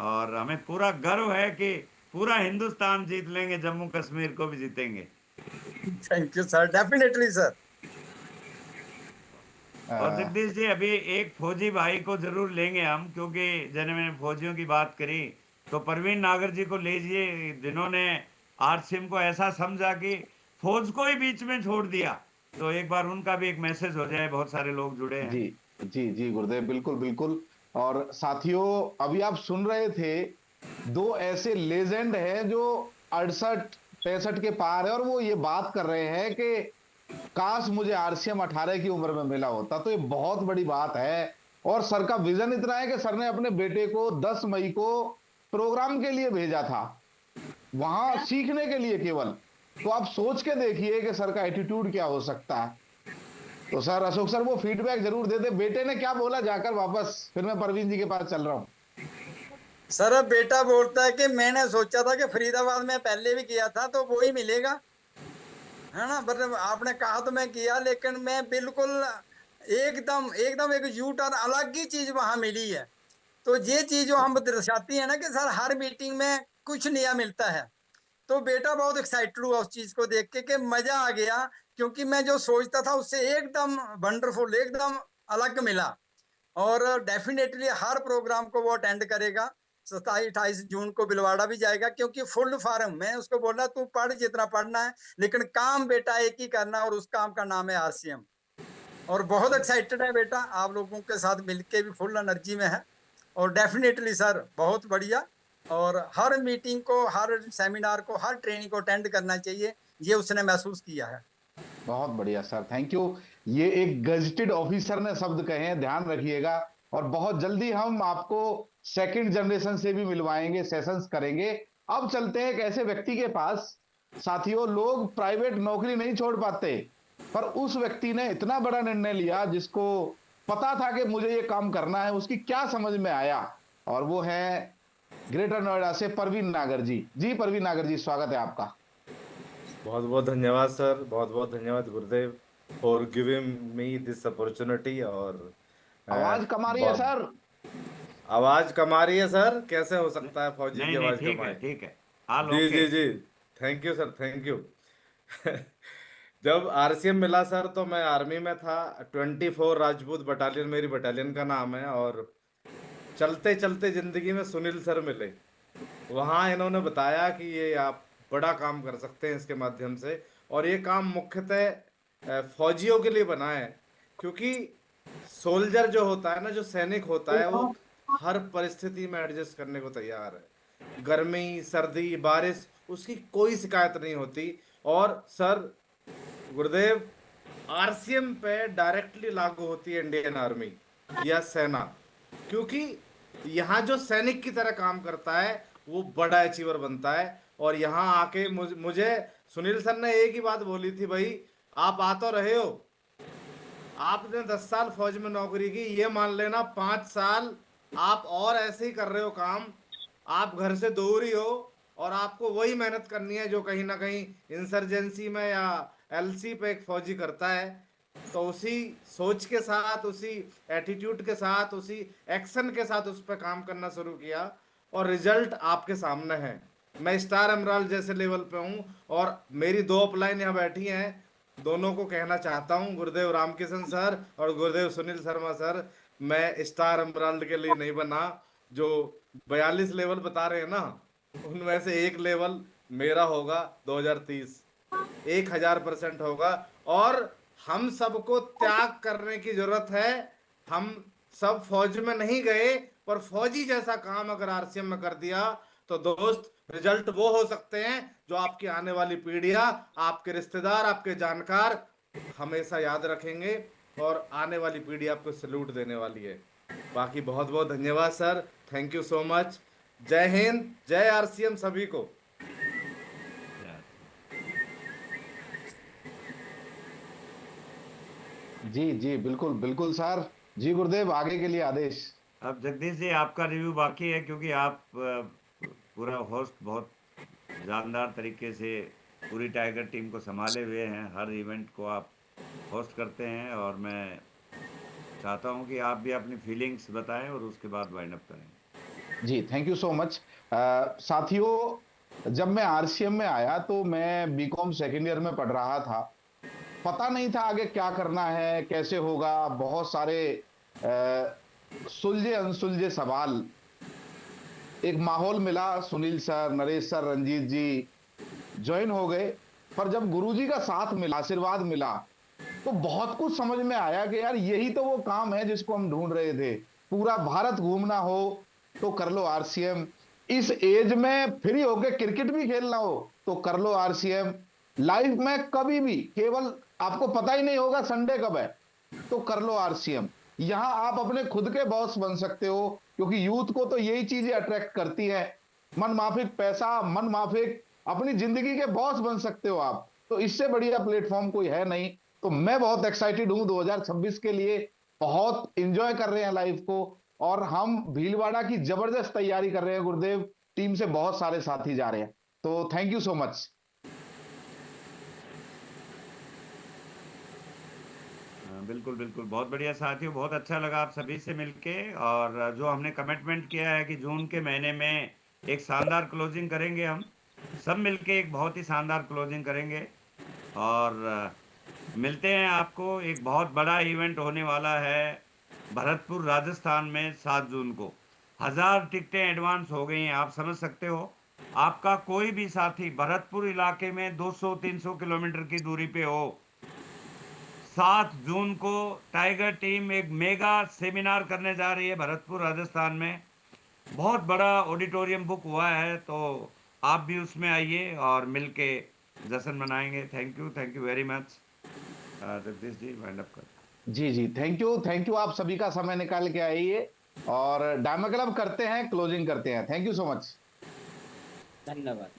और हमें पूरा गर्व है कि पूरा हिंदुस्तान जीत लेंगे, जम्मू कश्मीर को भी जीतेंगे। Thank you sir, definitely sir. और जगदीश जी, अभी एक फौजी भाई को जरूर लेंगे हम, क्योंकि जैसे मैंने फौजियों की बात करी, तो परवीन नागर जी को लीजिए, जिन्होंने आरसीएम को ऐसा समझा कि फौज को ही बीच में छोड़ दिया। तो एक बार उनका भी एक मैसेज हो जाए, बहुत सारे लोग जुड़े हैं। जी जी जी गुरुदेव, बिल्कुल बिल्कुल। और साथियों, अभी आप सुन रहे थे दो ऐसे लेजेंड हैं जो 68 65 के पार है, और वो ये बात कर रहे हैं कि काश मुझे आरसीएम 18 की उम्र में मिला होता। तो ये बहुत बड़ी बात है। और सर का विजन इतना है कि सर ने अपने बेटे को 10 मई को प्रोग्राम के लिए भेजा था, वहां सीखने के लिए केवल। तो आप सोच के देखिए कि सर का एटीट्यूड क्या हो सकता है। तो सर, अशोक सर वो फीडबैक जरूर दे दे, बेटे ने क्या बोला जाकर वापस, फिर मैं परवीन जी के पास चल रहा हूँ। सर अब बेटा बोलता है कि मैंने सोचा था कि फरीदाबाद में पहले भी किया था तो वो ही मिलेगा, है ना। मतलब आपने कहा तो मैं किया, लेकिन मैं बिल्कुल एकदम एकदम एक यू टर्न अलग ही चीज वहां मिली है। तो ये चीज जो हम दर्शाती है ना कि सर हर मीटिंग में कुछ नया मिलता है। तो बेटा बहुत एक्साइटेड हुआ उस चीज को देख के कि मजा आ गया, क्योंकि मैं जो सोचता था उससे एकदम वंडरफुल, एकदम अलग मिला। और डेफिनेटली हर प्रोग्राम को वो अटेंड करेगा। 27 28 जून को बिलवाड़ा भी जाएगा, क्योंकि फुल फार्म मैं उसको बोला तू पढ़ जितना पढ़ना है, लेकिन काम बेटा एक ही करना, और उस काम का नाम है आरसीएम। और बहुत एक्साइटेड है बेटा, आप लोगों के साथ मिलके भी फुल एनर्जी में है। और डेफिनेटली सर बहुत बढ़िया। और हर मीटिंग को, हर सेमिनार को, हर ट्रेनिंग को अटेंड करना चाहिए, ये उसने महसूस किया है। बहुत बढ़िया सर, थैंक यू। ये एक गजेटेड ऑफिसर ने शब्द कहे हैं, ध्यान रखिएगा। और बहुत जल्दी हम आपको सेकंड जनरेशन से भी मिलवाएंगे, सेशंस करेंगे। अब चलते हैं एक ऐसे व्यक्ति के पास। साथियों, लोग प्राइवेट नौकरी नहीं छोड़ पाते, पर उस व्यक्ति ने इतना बड़ा निर्णय लिया जिसको पता था कि मुझे ये काम करना है, उसकी क्या समझ में आया। और वो है ग्रेटर नोएडा से परवीन नागर जी। जी परवीन नागर जी, स्वागत है आपका। बहुत बहुत धन्यवाद सर, बहुत बहुत धन्यवाद गुरुदेव for giving me this opportunity. और आवाज कम आ रही है बहुत सर। आवाज कम आ रही है सर, कैसे हो सकता है फौजी की नहीं नहीं, आवाज ठीक कम है, आए। ठीक है, ऑल जी ओके। जी जी, thank you sir, thank you. जब आरसीएम मिला सर तो मैं आर्मी में था। 24 राजपूत बटालियन मेरी बटालियन का नाम है। और चलते चलते जिंदगी में सुनील सर मिले। वहाँ इन्होंने बताया कि ये आप बड़ा काम कर सकते हैं इसके माध्यम से। और ये काम मुख्यतः फौजियों के लिए बना है, क्योंकि सोल्जर जो होता है ना, जो सैनिक होता है, वो हर परिस्थिति में एडजस्ट करने को तैयार है। गर्मी सर्दी बारिश उसकी कोई शिकायत नहीं होती। और सर गुरुदेव, आरसीएम पे डायरेक्टली लागू होती है इंडियन आर्मी या सेना, क्योंकि यहाँ जो सैनिक की तरह काम करता है वो बड़ा अचीवर बनता है। और यहाँ आके मुझे सुनील सर ने एक ही बात बोली थी, भाई आप आ तो रहे हो, आपने 10 साल फौज में नौकरी की, ये मान लेना 5 साल आप और ऐसे ही कर रहे हो काम। आप घर से दूर ही हो, और आपको वही मेहनत करनी है जो कहीं ना कहीं इंसर्जेंसी में या एलसी पे एक फौजी करता है। तो उसी सोच के साथ, उसी एटीट्यूड के साथ, उसी एक्शन के साथ उस पर काम करना शुरू किया, और रिजल्ट आपके सामने है। मैं स्टार एमराल्ड जैसे लेवल पे हूँ। और मेरी दो अपलाइन यहाँ बैठी हैं, दोनों को कहना चाहता हूँ, गुरुदेव रामकिशन सर और गुरुदेव सुनील शर्मा सर, मैं स्टार एमराल्ड के लिए नहीं बना। जो 42 लेवल बता रहे हैं ना, उनमें से एक लेवल मेरा होगा 2030, 1000% होगा। और हम सबको त्याग करने की जरूरत है। हम सब फौज में नहीं गए, पर फौजी जैसा काम अगर आरसीएम में कर दिया तो दोस्त, रिजल्ट वो हो सकते हैं जो आपकी आने वाली पीढ़ियां, आपके रिश्तेदार, आपके जानकार हमेशा याद रखेंगे। और आने वाली पीढ़ी आपको सैल्यूट देने वाली है। बाकी बहुत बहुत धन्यवाद sir, thank you so much. जय हिंद, जय आरसीएम सभी को। जी जी, बिल्कुल बिल्कुल सर। जी गुरुदेव, आगे के लिए आदेश। अब जगदीश जी, आपका रिव्यू बाकी है, क्योंकि आप पूरा होस्ट बहुत जानदार तरीके से पूरी टाइगर टीम को संभाले हुए हैं। हर इवेंट को आप होस्ट करते हैं और मैं चाहता हूं कि आप भी अपनी फीलिंग्स बताएं और उसके बाद वाइंड अप करें। जी, थैंक यू सो मच। साथियों, जब मैं आरसीएम में आया तो मैं बीकॉम सेकेंड ईयर में पढ़ रहा था। पता नहीं था आगे क्या करना है, कैसे होगा। बहुत सारे सुलझे अनसुलझे सवाल। एक माहौल मिला, सुनील सर, नरेश सर, रंजीत जी ज्वाइन हो गए। पर जब गुरुजी का साथ मिला, आशीर्वाद मिला, तो बहुत कुछ समझ में आया कि यार यही तो वो काम है जिसको हम ढूंढ रहे थे। पूरा भारत घूमना हो तो कर लो आरसीएम। इस एज में फ्री होके क्रिकेट भी खेलना हो तो कर लो आरसीएम। लाइफ में कभी भी केवल आपको पता ही नहीं होगा संडे कब है, तो कर लो आरसीएम। यहां आप अपने खुद के बॉस बन सकते हो, क्योंकि यूथ को तो यही चीजें अट्रैक्ट करती हैं। मन माफिक पैसा, मन माफिक अपनी जिंदगी के बॉस बन सकते हो आप। तो इससे बढ़िया प्लेटफॉर्म कोई है नहीं। तो मैं बहुत एक्साइटेड हूं 2026 के लिए। बहुत इंजॉय कर रहे हैं लाइफ को, और हम भीलवाड़ा की जबरदस्त तैयारी कर रहे हैं। गुरुदेव टीम से बहुत सारे साथी जा रहे हैं, तो थैंक यू सो मच। बिल्कुल बिल्कुल, बहुत बढ़िया साथियों, बहुत अच्छा लगा आप सभी से मिलके। और जो हमने कमिटमेंट किया है कि जून के महीने में एक शानदार क्लोजिंग करेंगे, हम सब मिलके एक बहुत ही शानदार क्लोजिंग करेंगे। और मिलते हैं आपको। एक बहुत बड़ा इवेंट होने वाला है भरतपुर राजस्थान में 7 जून को। 1000 टिकटें एडवांस हो गई हैं, आप समझ सकते हो। आपका कोई भी साथी भरतपुर इलाके में 200-300 किलोमीटर की दूरी पे हो, 7 जून को टाइगर टीम एक मेगा सेमिनार करने जा रही है भरतपुर राजस्थान में। बहुत बड़ा ऑडिटोरियम बुक हुआ है, तो आप भी उसमें आइए और मिलके जश्न मनाएंगे। Thank you very much. Jagdish ji wind up कर। जी जी, थैंक यू आप सभी का समय निकाल के आइए, और डायमंड क्लब करते हैं, क्लोजिंग करते हैं। Thank you so much. धन्यवाद।